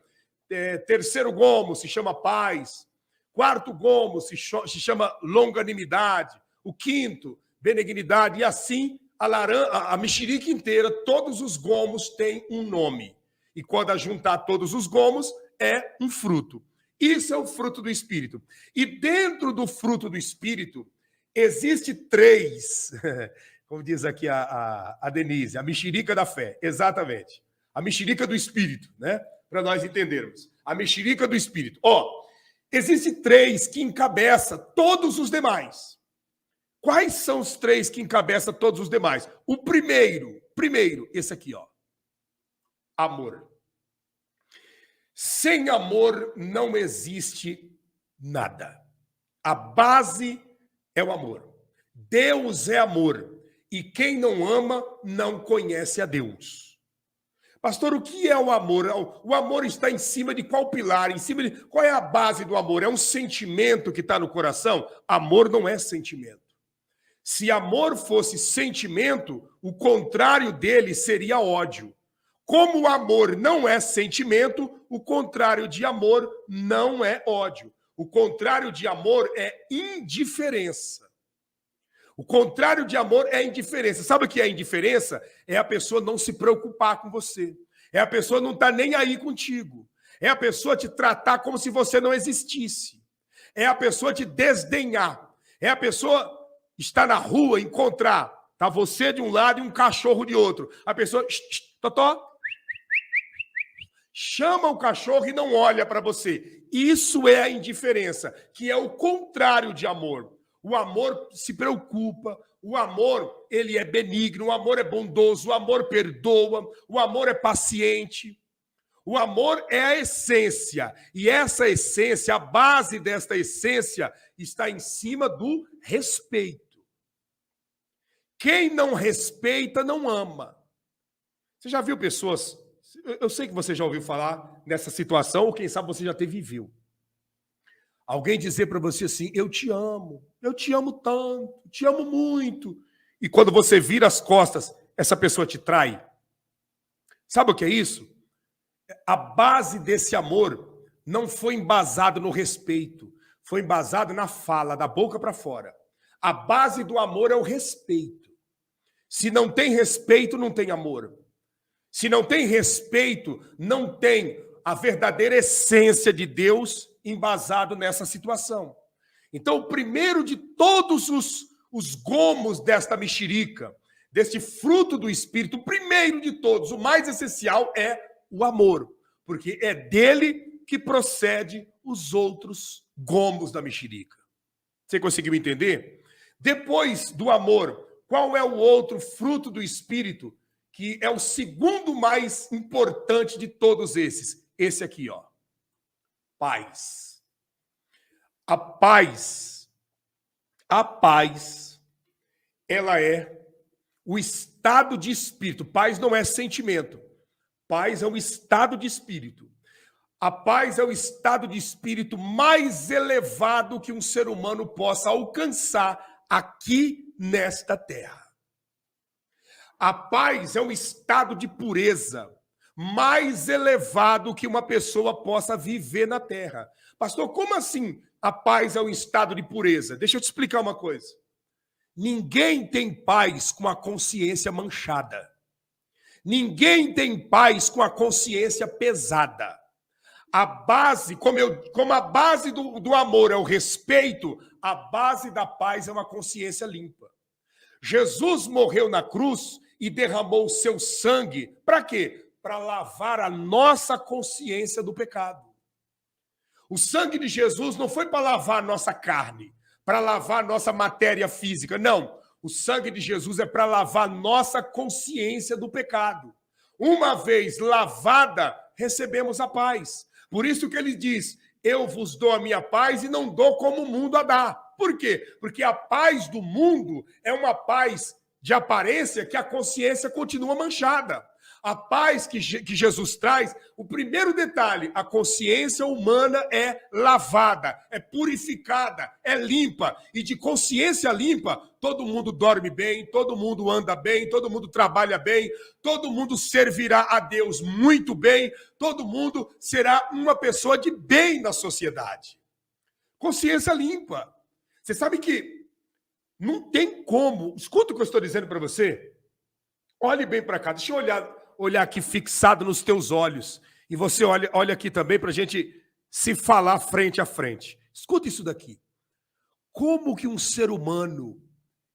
terceiro gomo se chama paz, quarto gomo se chama longanimidade, o quinto, benignidade, e assim a mexerica inteira, todos os gomos têm um nome. E quando juntar todos os gomos, é um fruto. Isso é o fruto do Espírito. E dentro do fruto do Espírito, existe três, como diz aqui a Denise, a mexerica da fé, exatamente. A mexerica do Espírito, né? Para nós entendermos. A mexerica do Espírito. Existe três que encabeçam todos os demais. Quais são os três que encabeçam todos os demais? O primeiro, esse aqui, ó. Amor. Sem amor não existe nada. A base é o amor. Deus é amor. E quem não ama não conhece a Deus. Pastor, o que é o amor? O amor está em cima de qual pilar? Qual é a base do amor? É um sentimento que está no coração? Amor não é sentimento. Se amor fosse sentimento, o contrário dele seria ódio. Como o amor não é sentimento, o contrário de amor não é ódio. O contrário de amor é indiferença. O contrário de amor é indiferença. Sabe o que é indiferença? É a pessoa não se preocupar com você. É a pessoa não estar nem aí contigo. É a pessoa te tratar como se você não existisse. É a pessoa te desdenhar. É a pessoa estar na rua, encontrar. Tá você de um lado e um cachorro de outro. A pessoa, totó, chama o cachorro e não olha para você. Isso é a indiferença, que é o contrário de amor. O amor se preocupa, o amor ele é benigno, o amor é bondoso, o amor perdoa, o amor é paciente. O amor é a essência, e essa essência, a base desta essência, está em cima do respeito. Quem não respeita, não ama. Você já viu pessoas... Eu sei que você já ouviu falar nessa situação, ou quem sabe você já até viveu. Alguém dizer para você assim, eu te amo tanto, te amo muito. E quando você vira as costas, essa pessoa te trai. Sabe o que é isso? A base desse amor não foi embasado no respeito, foi embasado na fala, da boca para fora. A base do amor é o respeito. Se não tem respeito, não tem amor. Se não tem respeito, não tem a verdadeira essência de Deus embasado nessa situação. Então, o primeiro de todos os gomos desta mexerica, deste fruto do Espírito, o primeiro de todos, o mais essencial é o amor, porque é dele que procede os outros gomos da mexerica. Você conseguiu entender? Depois do amor, qual é o outro fruto do Espírito, que é o segundo mais importante de todos esses? Esse aqui, ó. Paz. A paz, ela é o estado de espírito. Paz não é sentimento. Paz é um estado de espírito. A paz é o estado de espírito mais elevado que um ser humano possa alcançar aqui nesta terra. A paz é um estado de pureza mais elevado que uma pessoa possa viver na terra. Pastor, como assim a paz é um estado de pureza? Deixa eu te explicar uma coisa. Ninguém tem paz com a consciência manchada. Ninguém tem paz com a consciência pesada. A base, como a base do amor é o respeito, a base da paz é uma consciência limpa. Jesus morreu na cruz e derramou o seu sangue. Para quê? Para lavar a nossa consciência do pecado. O sangue de Jesus não foi para lavar a nossa carne, para lavar a nossa matéria física. Não. O sangue de Jesus é para lavar a nossa consciência do pecado. Uma vez lavada, recebemos a paz. Por isso que ele diz, eu vos dou a minha paz e não dou como o mundo a dá. Por quê? Porque a paz do mundo é uma paz de aparência que a consciência continua manchada. A paz que Jesus traz, o primeiro detalhe, a consciência humana é lavada, é purificada, é limpa. E de consciência limpa, todo mundo dorme bem, todo mundo anda bem, todo mundo trabalha bem, todo mundo servirá a Deus muito bem, todo mundo será uma pessoa de bem na sociedade. Consciência limpa. Você sabe que não tem como, escuta o que eu estou dizendo para você, olhe bem para cá, deixa eu olhar aqui fixado nos teus olhos, e você olha aqui também para a gente se falar frente a frente. Escuta isso daqui. Como que um ser humano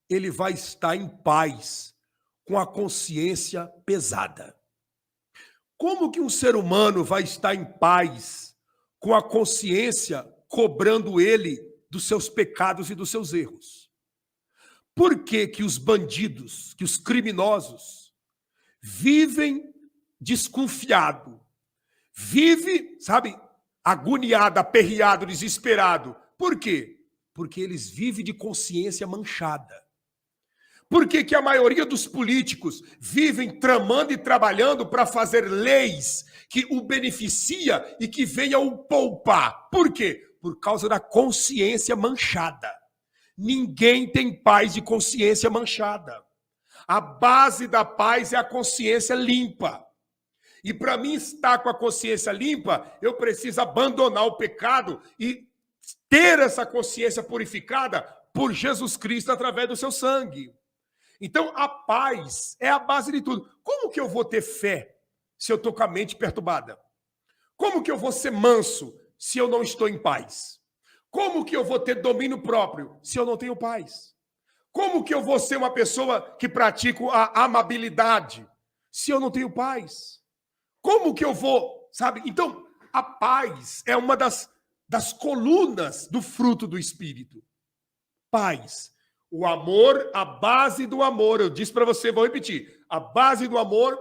ele vai estar em paz com a consciência pesada? Como que um ser humano vai estar em paz com a consciência cobrando ele dos seus pecados e dos seus erros? Por que que os bandidos, que os criminosos vivem desconfiado, vive, sabe, agoniado, aperreado, desesperado? Por quê? Porque eles vivem de consciência manchada. Por que que a maioria dos políticos vivem tramando e trabalhando para fazer leis que o beneficia e que venha o poupar? Por quê? Por causa da consciência manchada. Ninguém tem paz de consciência manchada. A base da paz é a consciência limpa. E para mim estar com a consciência limpa, eu preciso abandonar o pecado e ter essa consciência purificada por Jesus Cristo através do seu sangue. Então, a paz é a base de tudo. Como que eu vou ter fé se eu estou com a mente perturbada? Como que eu vou ser manso se eu não estou em paz? Como que eu vou ter domínio próprio se eu não tenho paz? Como que eu vou ser uma pessoa que pratica a amabilidade se eu não tenho paz? Como que eu vou, sabe? Então, a paz é uma das colunas do fruto do Espírito. Paz. O amor, a base do amor, eu disse para você, vou repetir, a base do amor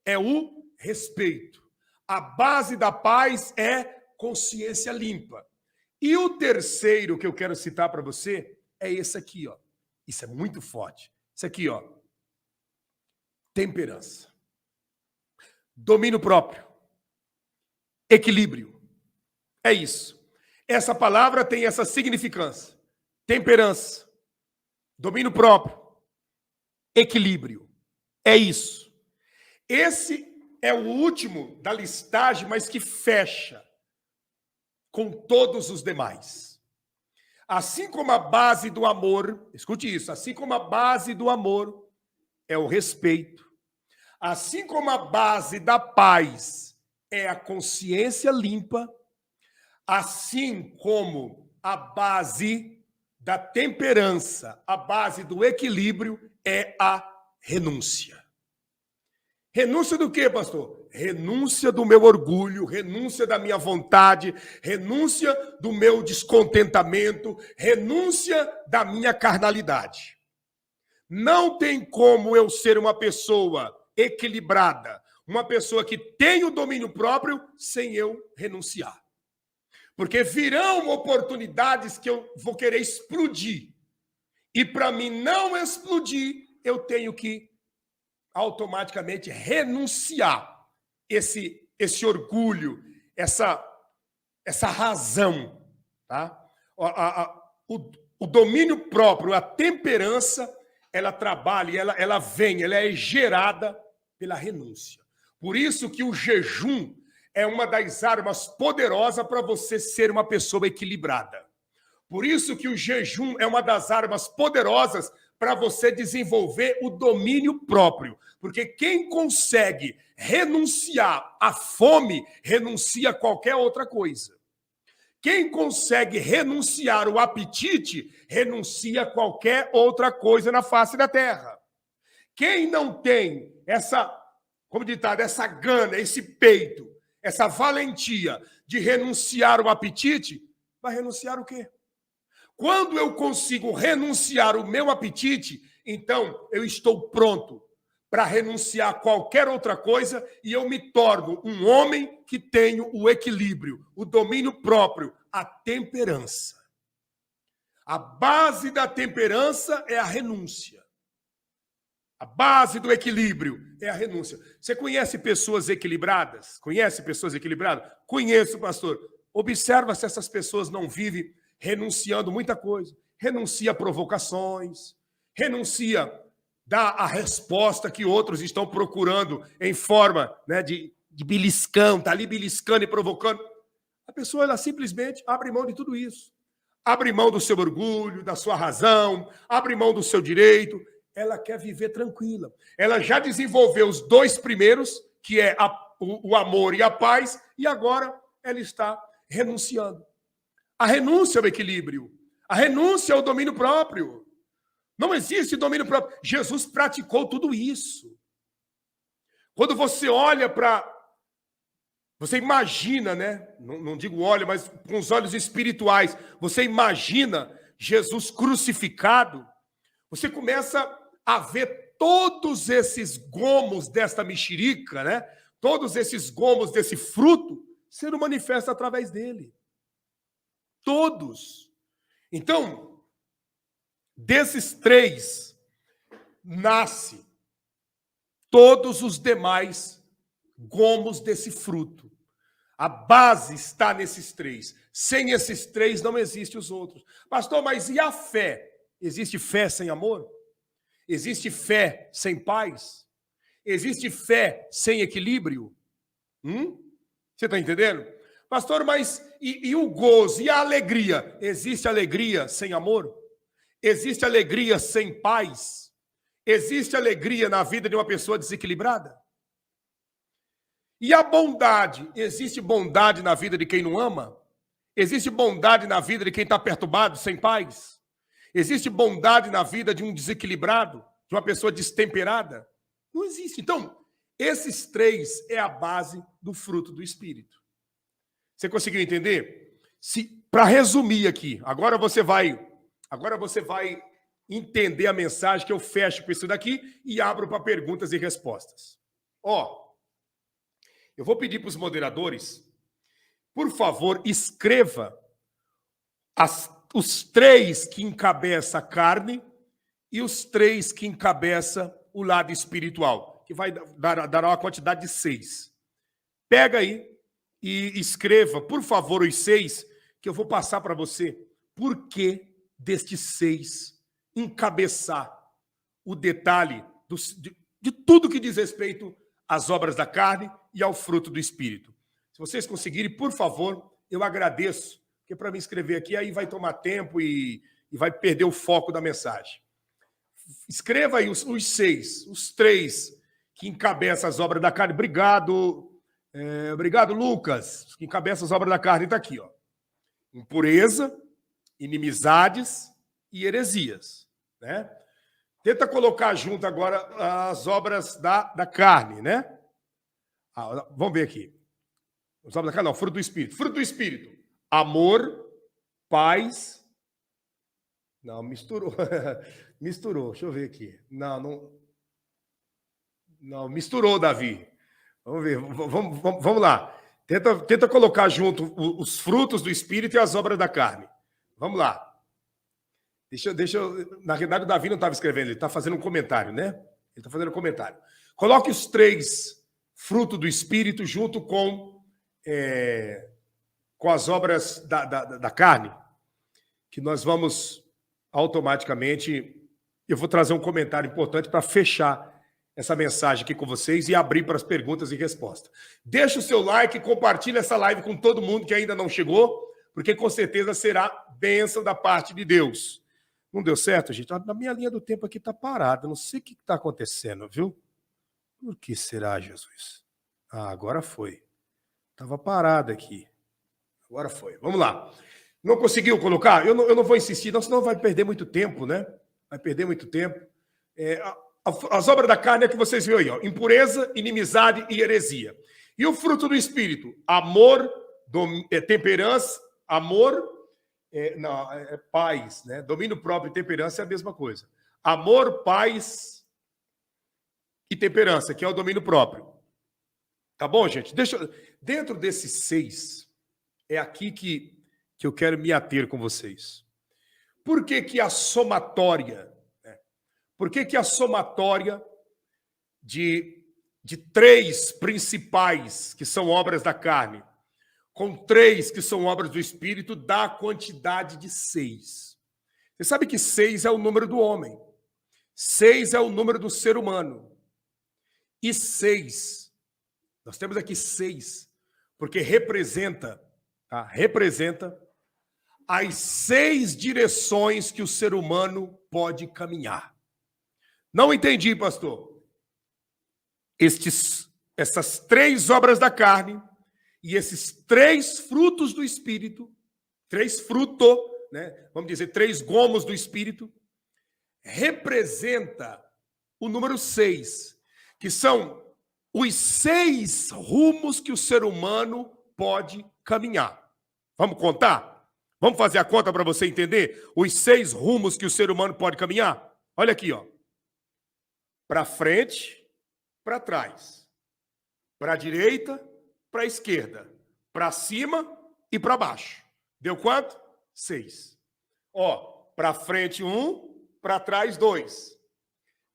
é o respeito. A base da paz é consciência limpa. E o terceiro que eu quero citar para você é esse aqui, ó. Isso é muito forte. Isso aqui, ó. Temperança. Domínio próprio. Equilíbrio. É isso. Essa palavra tem essa significância. Temperança. Domínio próprio, equilíbrio. É isso. Esse é o último da listagem, mas que fecha com todos os demais. Assim como a base do amor, escute isso, assim como a base do amor é o respeito, assim como a base da paz é a consciência limpa, assim como a base da temperança, a base do equilíbrio é a renúncia. Renúncia do quê, pastor? Renúncia do meu orgulho, renúncia da minha vontade, renúncia do meu descontentamento, renúncia da minha carnalidade. Não tem como eu ser uma pessoa equilibrada, uma pessoa que tem o domínio próprio, sem eu renunciar. Porque virão oportunidades que eu vou querer explodir. E para mim não explodir, eu tenho que automaticamente renunciar esse orgulho, essa razão. Tá? O domínio próprio, a temperança, ela trabalha, ela vem, ela é gerada pela renúncia. Por isso que o jejum é uma das armas poderosas para você ser uma pessoa equilibrada. Por isso que o jejum é uma das armas poderosas para você desenvolver o domínio próprio. Porque quem consegue renunciar à fome, renuncia a qualquer outra coisa. Quem consegue renunciar ao apetite, renuncia a qualquer outra coisa na face da terra. Quem não tem essa gana, esse peito, essa valentia de renunciar ao apetite, vai renunciar o quê? Quando eu consigo renunciar o meu apetite, então eu estou pronto para renunciar a qualquer outra coisa e eu me torno um homem que tenho o equilíbrio, o domínio próprio, a temperança. A base da temperança é a renúncia. A base do equilíbrio é a renúncia. Você conhece pessoas equilibradas? Conhece pessoas equilibradas? Conheço, pastor. Observa se essas pessoas não vivem renunciando muita coisa. Renuncia a provocações, renuncia dar a resposta que outros estão procurando em forma, né, de beliscão, está ali beliscando e provocando. A pessoa ela simplesmente abre mão de tudo isso. Abre mão do seu orgulho, da sua razão, abre mão do seu direito. Ela quer viver tranquila. Ela já desenvolveu os dois primeiros, que é o amor e a paz, e agora ela está renunciando. A renúncia é o equilíbrio. A renúncia é o domínio próprio. Não existe domínio próprio. Jesus praticou tudo isso. Quando você olha para... Você imagina, né? Não digo olha, mas com os olhos espirituais. Você imagina Jesus crucificado. Você começa a ver todos esses gomos desta mexerica, né? Todos esses gomos desse fruto sendo manifestos através dele. Todos. Então, desses três, nasce todos os demais gomos desse fruto. A base está nesses três. Sem esses três não existem os outros. Pastor, mas e a fé? Existe fé sem amor? Existe fé sem paz? Existe fé sem equilíbrio? Você está entendendo? Pastor, mas e o gozo, e a alegria? Existe alegria sem amor? Existe alegria sem paz? Existe alegria na vida de uma pessoa desequilibrada? E a bondade? Existe bondade na vida de quem não ama? Existe bondade na vida de quem está perturbado, sem paz? Existe bondade na vida de um desequilibrado, de uma pessoa destemperada? Não existe. Então, esses três é a base do fruto do Espírito. Você conseguiu entender? Para resumir aqui, agora você vai entender a mensagem que eu fecho com isso daqui e abro para perguntas e respostas. Eu vou pedir para os moderadores, por favor, escreva os três que encabeça a carne e os três que encabeça o lado espiritual, que vai dar uma quantidade de 6. Pega aí e escreva, por favor, os 6, que eu vou passar para você por que destes 6 encabeçar o detalhe de tudo que diz respeito às obras da carne e ao fruto do Espírito. Se vocês conseguirem, por favor, eu agradeço, porque para me escrever aqui aí vai tomar tempo e vai perder o foco da mensagem. Escreva aí os 6, os 3 que encabeçam as obras da carne. Obrigado, Lucas, que encabeça as obras da carne. Está aqui, ó. Impureza, inimizades e heresias, né? Tenta colocar junto agora as obras da carne, né? Vamos ver aqui. As obras da carne, não, fruto do Espírito. Fruto do Espírito. Amor, paz. Não, misturou. Misturou, deixa eu ver aqui. Não, misturou, Davi. Vamos ver, vamos lá. Tenta colocar junto os frutos do Espírito e as obras da carne. Vamos lá. Na realidade, o Davi não estava escrevendo, ele está fazendo um comentário, né? Ele está fazendo um comentário. Coloque os 3 frutos do Espírito junto com as obras da carne, que nós vamos automaticamente... Eu vou trazer um comentário importante para fechar essa mensagem aqui com vocês e abrir para as perguntas e respostas. Deixa o seu like, compartilha essa live com todo mundo que ainda não chegou, porque com certeza será bênção da parte de Deus. Não deu certo, gente? A minha linha do tempo aqui está parada. Não sei o que está acontecendo, viu? Por que será, Jesus? Agora foi. Estava parada aqui. Agora foi. Vamos lá. Não conseguiu colocar? Eu não vou insistir, não, senão vai perder muito tempo, né? Vai perder muito tempo. As obras da carne é que vocês viram aí, ó. Impureza, inimizade e heresia. E o fruto do Espírito? Amor, temperança, amor... paz, né? Domínio próprio e temperança é a mesma coisa. Amor, paz e temperança, que é o domínio próprio. Tá bom, gente? Dentro desses 6, é aqui que eu quero me ater com vocês. Por que a somatória? Né? Por que a somatória de 3 principais, que são obras da carne, com 3 que são obras do Espírito, dá a quantidade de 6. Você sabe que 6 é o número do homem. 6 é o número do ser humano. E 6, nós temos aqui 6, porque representa as 6 direções que o ser humano pode caminhar. Não entendi, pastor. Essas 3 obras da carne e esses 3 frutos do Espírito, 3 frutos, né? Vamos dizer, 3 gomos do Espírito, representa o número 6, que são os 6 rumos que o ser humano pode caminhar. Vamos contar? Vamos fazer a conta para você entender os 6 rumos que o ser humano pode caminhar? Olha aqui, ó. Para frente, para trás. Para a direita, para a esquerda. Para cima e para baixo. Deu quanto? 6. Ó, para frente 1, para trás 2.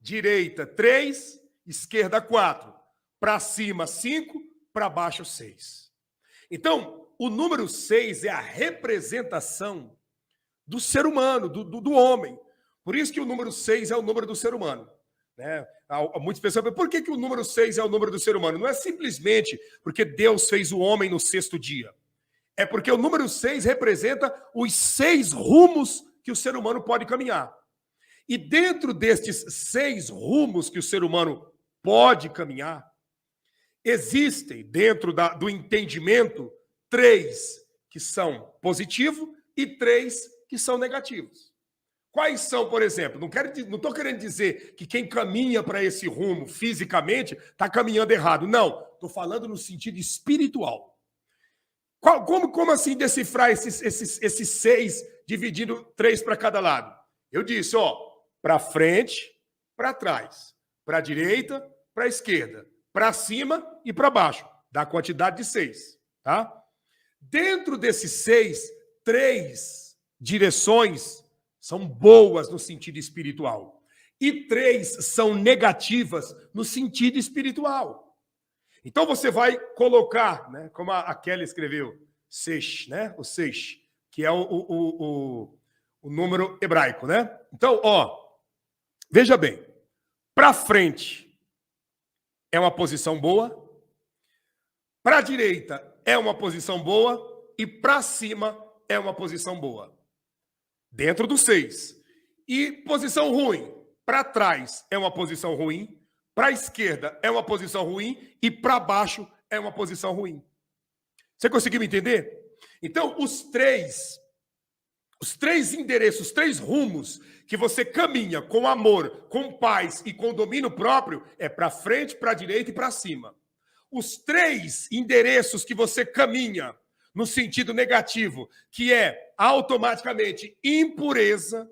Direita 3, esquerda 4. Para cima 5, para baixo 6. Então, o número 6 é a representação do ser humano, do homem. Por isso que o número 6 é o número do ser humano. Né? Muitas pessoas perguntam, por que o número 6 é o número do ser humano? Não é simplesmente porque Deus fez o homem no 6º dia. É porque o número 6 representa os 6 rumos que o ser humano pode caminhar. E dentro destes 6 rumos que o ser humano pode caminhar, existem, dentro do entendimento, 3 que são positivos e 3 que são negativos. Quais são, por exemplo? Não estou querendo dizer que quem caminha para esse rumo fisicamente está caminhando errado. Não, estou falando no sentido espiritual. Como assim decifrar esses 6, dividindo 3 para cada lado? Eu disse, ó, para frente, para trás, para a direita, para a esquerda, para cima e para baixo. Dá a quantidade de 6, tá? Dentro desses 6, 3 direções são boas no sentido espiritual. E 3 são negativas no sentido espiritual. Então você vai colocar, né, como a Kelly escreveu, 6, né? O 6, que é o número hebraico, né? Então, ó, veja bem, para frente é uma posição boa, para a direita é uma posição boa e para cima é uma posição boa. Dentro do 6. E posição ruim, para trás é uma posição ruim, para a esquerda é uma posição ruim e para baixo é uma posição ruim. Você conseguiu me entender? Então, os três endereços, os 3 rumos que você caminha com amor, com paz e com domínio próprio é para frente, para a direita e para cima. Os 3 endereços que você caminha no sentido negativo, que é automaticamente impureza,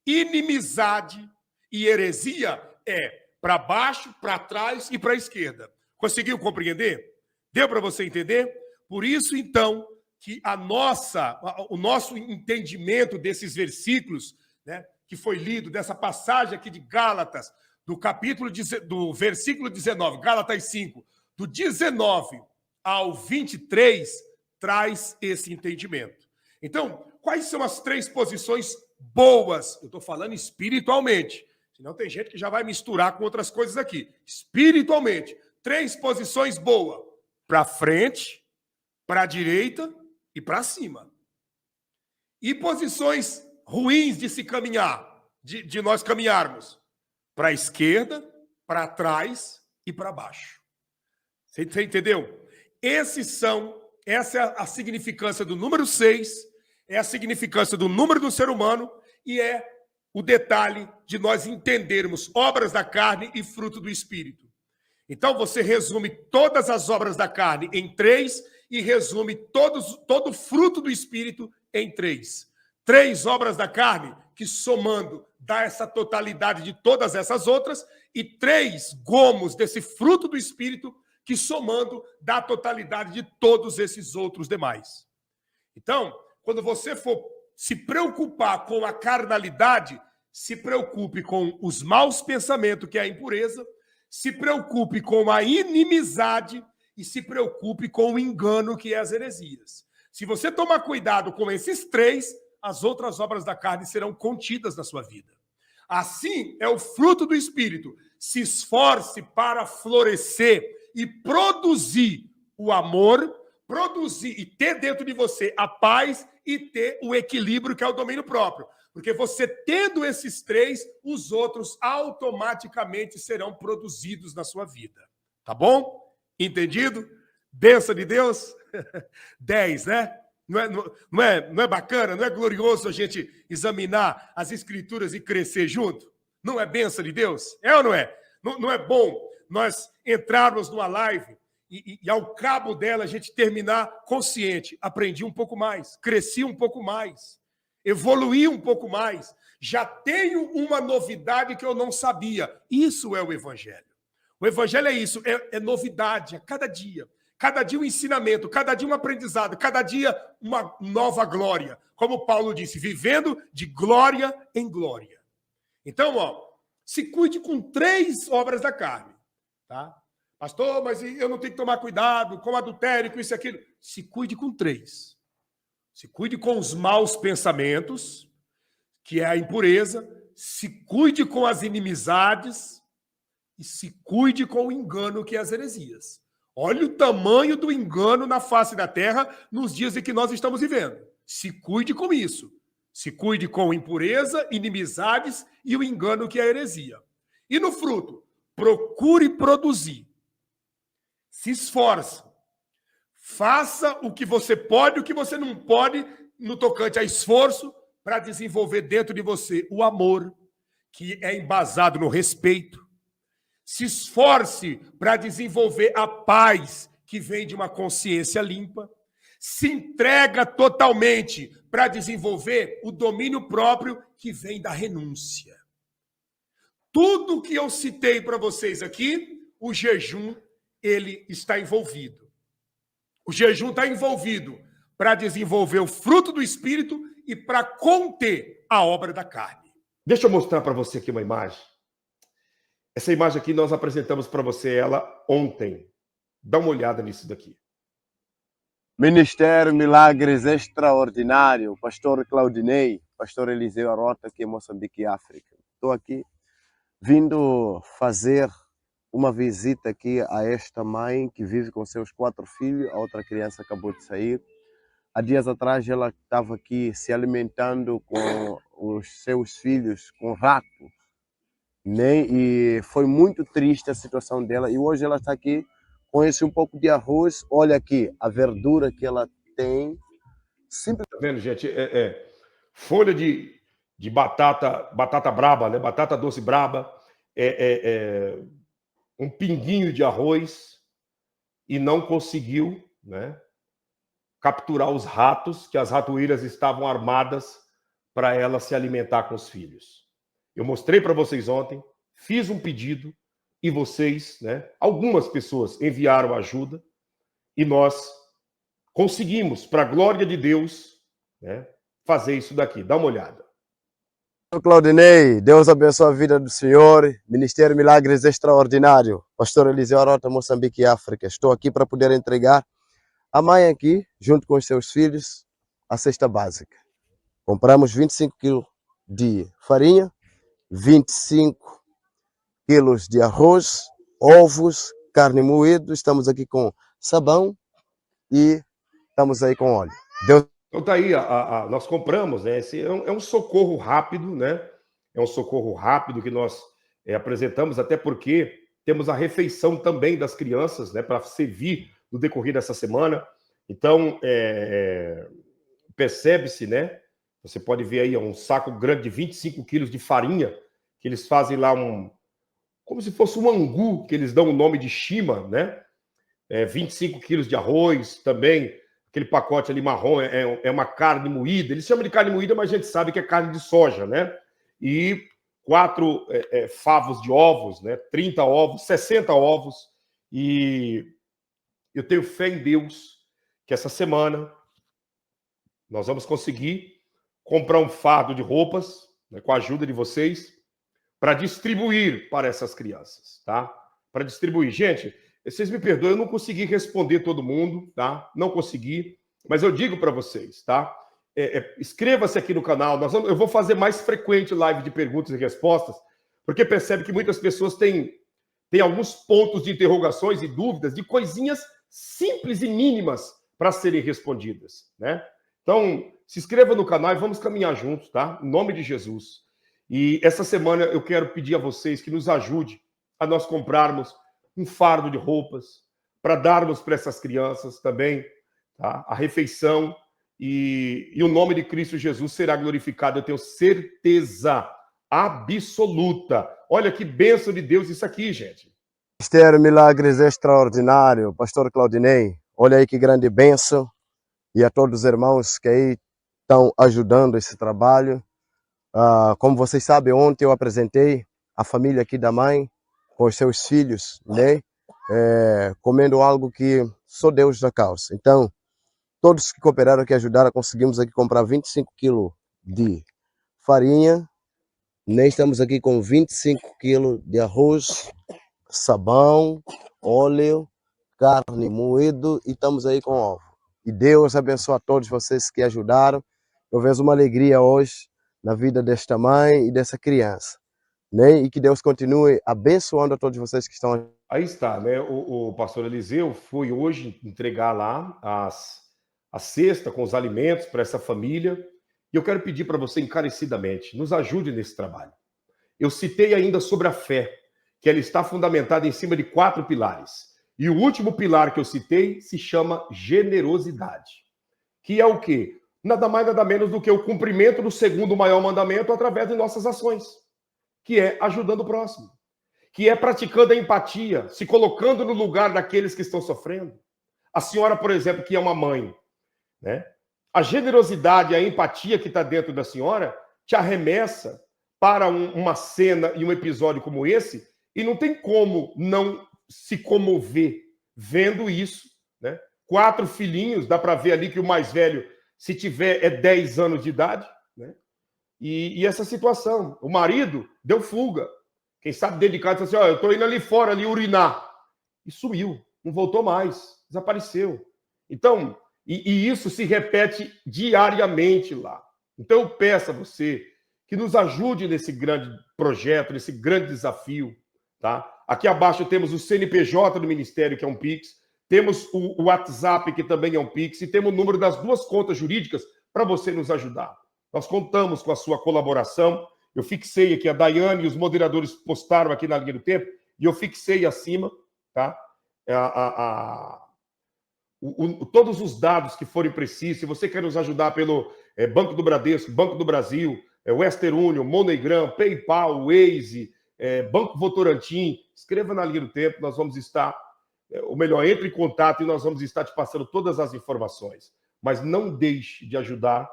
inimizade e heresia, é para baixo, para trás e para a esquerda. Conseguiu compreender? Deu para você entender? Por isso, então, que o nosso entendimento desses versículos, né, que foi lido, dessa passagem aqui de Gálatas, do versículo 19, Gálatas 5, do 19 ao 23, traz esse entendimento. Então, quais são as 3 posições boas? Eu estou falando espiritualmente, senão tem gente que já vai misturar com outras coisas aqui. Espiritualmente, 3 posições boas, para frente, para a direita e para cima. E posições ruins de se caminhar, de nós caminharmos, para a esquerda, para trás e para baixo. Você entendeu? Essa é a significância do número 6, é a significância do número do ser humano e é o detalhe de nós entendermos obras da carne e fruto do Espírito. Então, você resume todas as obras da carne em 3 e resume todo o fruto do Espírito em 3. 3 obras da carne que, somando, dá essa totalidade de todas essas outras e 3 gomos desse fruto do Espírito que, somando, dá a totalidade de todos esses outros demais. Então, quando você for se preocupar com a carnalidade, se preocupe com os maus pensamentos, que é a impureza, se preocupe com a inimizade e se preocupe com o engano, que é as heresias. Se você tomar cuidado com esses 3, as outras obras da carne serão contidas na sua vida. Assim é o fruto do Espírito. Se esforce para florescer e produzir o amor, produzir e ter dentro de você a paz e ter o equilíbrio, que é o domínio próprio. Porque você tendo esses 3, os outros automaticamente serão produzidos na sua vida. Tá bom? Entendido? Bênção de Deus? 10, né? Não é bacana? Não é glorioso a gente examinar as Escrituras e crescer junto? Não é bênção de Deus? É ou não é? Não é bom nós entrarmos numa live e ao cabo dela a gente terminar consciente? Aprendi um pouco mais, cresci um pouco mais, evoluí um pouco mais, já tenho uma novidade que eu não sabia. Isso é o Evangelho. O Evangelho é isso, é novidade a cada dia. cada dia um ensinamento, cada dia um aprendizado, cada dia uma nova glória. Como Paulo disse, vivendo de glória em glória. Então, se cuide com 3 obras da carne, tá? Pastor, mas eu não tenho que tomar cuidado com adultério, com isso e aquilo. Se cuide com 3. Se cuide com os maus pensamentos, que é a impureza. Se cuide com as inimizades e se cuide com o engano, que é as heresias. Olha o tamanho do engano na face da terra nos dias em que nós estamos vivendo. Se cuide com isso. Se cuide com impureza, inimizades e o engano, que é a heresia. E no fruto, procure produzir. Se esforce. Faça o que você pode, o que você não pode, no tocante a esforço, para desenvolver dentro de você o amor, que é embasado no respeito. Se esforce para desenvolver a paz, que vem de uma consciência limpa. Se entrega totalmente para desenvolver o domínio próprio, que vem da renúncia. Tudo que eu citei para vocês aqui, o jejum, ele está envolvido. O jejum está envolvido para desenvolver o fruto do Espírito e para conter a obra da carne. Deixa eu mostrar para você aqui uma imagem. Essa imagem aqui nós apresentamos para você ela ontem. Dá uma olhada nisso daqui. Ministério Milagres Extraordinário, Pastor Claudinei, Pastor Eliseu Arota, aqui em Moçambique, África. Estou aqui vindo fazer uma visita aqui a esta mãe que vive com seus 4 filhos. A outra criança acabou de sair. Há dias atrás ela estava aqui se alimentando com os seus filhos com rato, né? E foi muito triste a situação dela. E hoje ela está aqui com esse um pouco de arroz. Olha aqui a verdura que ela tem. Simples. Tá vendo, gente? Folha de batata braba, né? Batata doce braba. Um pinguinho de arroz e não conseguiu, né, capturar os ratos, que as ratoeiras estavam armadas para ela se alimentar com os filhos. Eu mostrei para vocês ontem, fiz um pedido e vocês, né, algumas pessoas enviaram ajuda e nós conseguimos, para a glória de Deus, né, fazer isso daqui. Dá uma olhada. Claudinei, Deus abençoe a vida do Senhor. Ministério Milagres Extraordinário, Pastor Eliseu Arota, Moçambique, África. Estou aqui para poder entregar a mãe aqui, junto com os seus filhos, a cesta básica. Compramos 25 quilos de farinha, 25 quilos de arroz, ovos, carne moída. Estamos aqui com sabão e estamos aí com óleo. Deus... Então tá aí, nós compramos, né? Esse é um socorro rápido, né? É um socorro rápido que nós apresentamos, até porque temos a refeição também das crianças, né? Para servir no decorrer dessa semana. Então, percebe-se, né? Você pode ver aí um saco grande de 25 quilos de farinha, que eles fazem lá como se fosse um angu, que eles dão o nome de shima, né? 25 quilos de arroz também. Aquele pacote ali marrom é uma carne moída. Eles chamam de carne moída, mas a gente sabe que é carne de soja, né? E 4 favos de ovos, né? 30 ovos, 60 ovos. E eu tenho fé em Deus que essa semana nós vamos conseguir comprar um fardo de roupas, né, com a ajuda de vocês, para distribuir para essas crianças, tá? Para distribuir. Gente, vocês me perdoem, eu não consegui responder todo mundo, tá? Não consegui, mas eu digo para vocês, tá? Inscreva-se aqui no canal, eu vou fazer mais frequente live de perguntas e respostas, porque percebe que muitas pessoas têm alguns pontos de interrogações e dúvidas de coisinhas simples e mínimas para serem respondidas, né? Então, se inscreva no canal e vamos caminhar juntos, tá? Em nome de Jesus. E essa semana eu quero pedir a vocês que nos ajude a nós comprarmos um fardo de roupas, para darmos para essas crianças também, tá? A refeição, e o nome de Cristo Jesus será glorificado, eu tenho certeza absoluta. Olha que bênção de Deus isso aqui, gente. Ministério Milagres Extraordinário, Pastor Claudinei, olha aí que grande bênção, e a todos os irmãos que aí estão ajudando esse trabalho. Como vocês sabem, ontem eu apresentei a família aqui da mãe, com os seus filhos, né? Comendo algo que só Deus na causa. Então, todos que cooperaram, que ajudaram, conseguimos aqui comprar 25 quilos de farinha. Nem estamos aqui com 25 quilos de arroz, sabão, óleo, carne moído e estamos aí com ovo. E Deus abençoe a todos vocês que ajudaram. Eu vejo uma alegria hoje na vida desta mãe e dessa criança, né? E que Deus continue abençoando a todos vocês que estão. Aí está, né? O pastor Eliseu foi hoje entregar lá a cesta com os alimentos para essa família. E eu quero pedir para você encarecidamente, nos ajude nesse trabalho. Eu citei ainda sobre a fé, que ela está fundamentada em cima de 4 pilares. E o último pilar que eu citei se chama generosidade. Que é o quê? Nada mais, nada menos do que o cumprimento do segundo maior mandamento através de nossas ações, que é ajudando o próximo, que é praticando a empatia, se colocando no lugar daqueles que estão sofrendo. A senhora, por exemplo, que é uma mãe, né? A generosidade, a empatia que está dentro da senhora te arremessa para uma cena e um episódio como esse, e não tem como não se comover vendo isso, né? 4 filhinhos, dá para ver ali que o mais velho, se tiver, é 10 anos de idade, né? E essa situação, o marido deu fuga. Quem sabe dedicado, disse assim, eu estou indo ali fora, ali urinar. E sumiu, não voltou mais, desapareceu. Então, e isso se repete diariamente lá. Então eu peço a você que nos ajude nesse grande projeto, nesse grande desafio, tá? Aqui abaixo temos o CNPJ do Ministério, que é um Pix, temos o WhatsApp, que também é um Pix, e temos o número das 2 contas jurídicas para você nos ajudar. Nós contamos com a sua colaboração. Eu fixei aqui, a Daiane e os moderadores postaram aqui na linha do tempo, e eu fixei acima, tá? Todos os dados que forem precisos. Se você quer nos ajudar pelo Banco do Bradesco, Banco do Brasil, Western Union, MoneyGram, PayPal, Waze, Banco Votorantim, escreva na linha do tempo, nós vamos estar, ou melhor, entre em contato e nós vamos estar te passando todas as informações. Mas não deixe de ajudar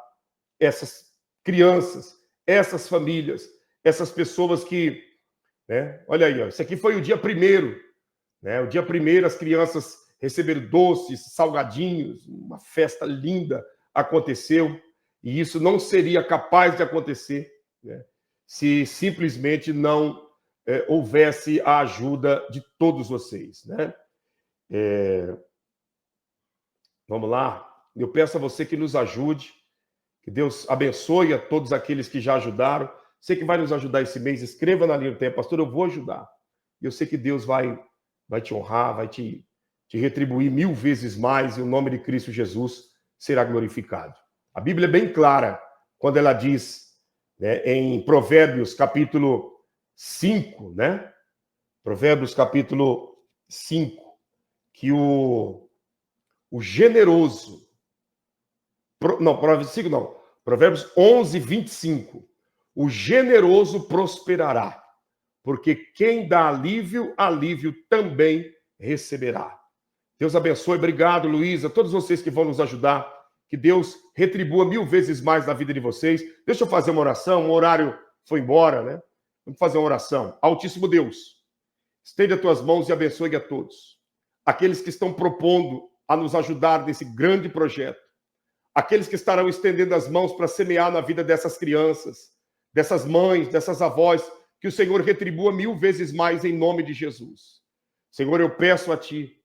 essas crianças, essas famílias, essas pessoas que, né? Olha aí, ó, isso aqui foi o dia 1º, né? O dia 1º as crianças receberam doces, salgadinhos, uma festa linda aconteceu, e isso não seria capaz de acontecer, né, se simplesmente não houvesse a ajuda de todos vocês, né? Vamos lá, eu peço a você que nos ajude, que Deus abençoe a todos aqueles que já ajudaram. Você que vai nos ajudar esse mês, escreva na linha do tempo, pastor, eu vou ajudar. E eu sei que Deus vai te honrar, vai te retribuir 1000 vezes mais, e o nome de Cristo Jesus será glorificado. A Bíblia é bem clara quando ela diz, né, em Provérbios capítulo 5, né? Provérbios capítulo 5, que o generoso... Não, Provérbios 5 não. Provérbios 11, 25. O generoso prosperará, porque quem dá alívio, alívio também receberá. Deus abençoe. Obrigado, Luísa, todos vocês que vão nos ajudar. Que Deus retribua 1000 vezes mais na vida de vocês. Deixa eu fazer uma oração. O horário foi embora, né? Vamos fazer uma oração. Altíssimo Deus, estende as tuas mãos e abençoe a todos. Aqueles que estão propondo a nos ajudar nesse grande projeto. Aqueles que estarão estendendo as mãos para semear na vida dessas crianças, dessas mães, dessas avós. Que o Senhor retribua 1000 vezes mais em nome de Jesus. Senhor, eu peço a Ti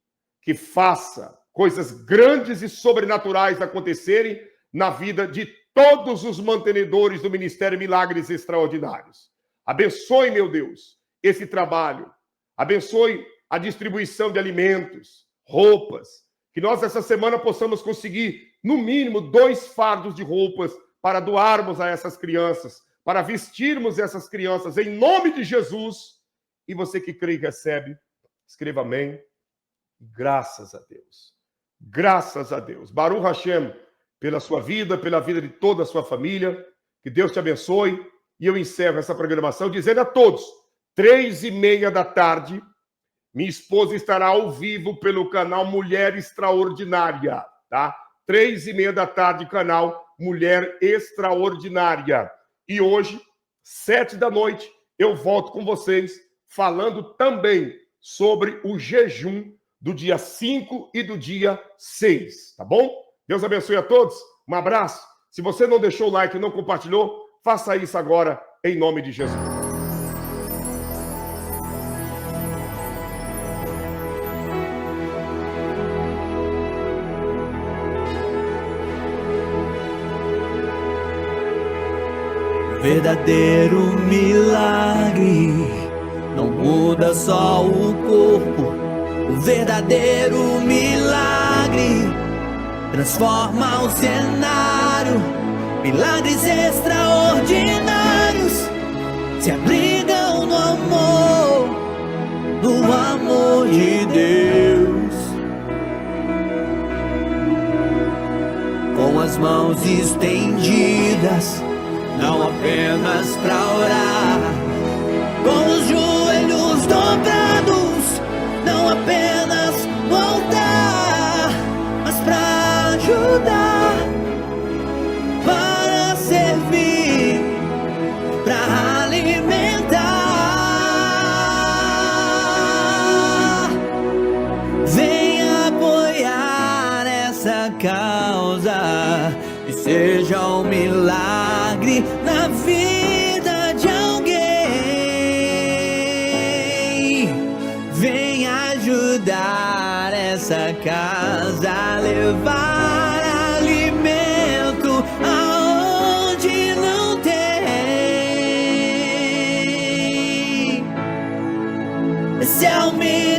que faça coisas grandes e sobrenaturais acontecerem na vida de todos os mantenedores do Ministério Milagres Extraordinários. Abençoe, meu Deus, esse trabalho. Abençoe a distribuição de alimentos, roupas. Que nós, essa semana, possamos conseguir, no mínimo, 2 fardos de roupas para doarmos a essas crianças, para vestirmos essas crianças, em nome de Jesus. E você que crê e recebe, escreva amém. Graças a Deus. Graças a Deus. Baruch Hashem, pela sua vida, pela vida de toda a sua família. Que Deus te abençoe. E eu encerro essa programação dizendo a todos, 3h30 da tarde, minha esposa estará ao vivo pelo canal Mulher Extraordinária, tá? 3h30 da tarde, canal Mulher Extraordinária. E hoje, 7 da noite, eu volto com vocês, falando também sobre o jejum do dia 5 e do dia 6, tá bom? Deus abençoe a todos, um abraço. Se você não deixou o like e não compartilhou, faça isso agora, em nome de Jesus. Verdadeiro milagre não muda só o corpo. O verdadeiro milagre transforma o cenário. Milagres extraordinários se abrigam no amor de Deus. Com as mãos estendidas, não apenas pra orar, com os joelhos dobrados, não apenas voltar, mas pra ajudar, para servir, pra alimentar. Venha apoiar essa causa e seja um milagre na vida de alguém. Vem ajudar essa casa a levar alimento aonde não tem. Esse é o milagre.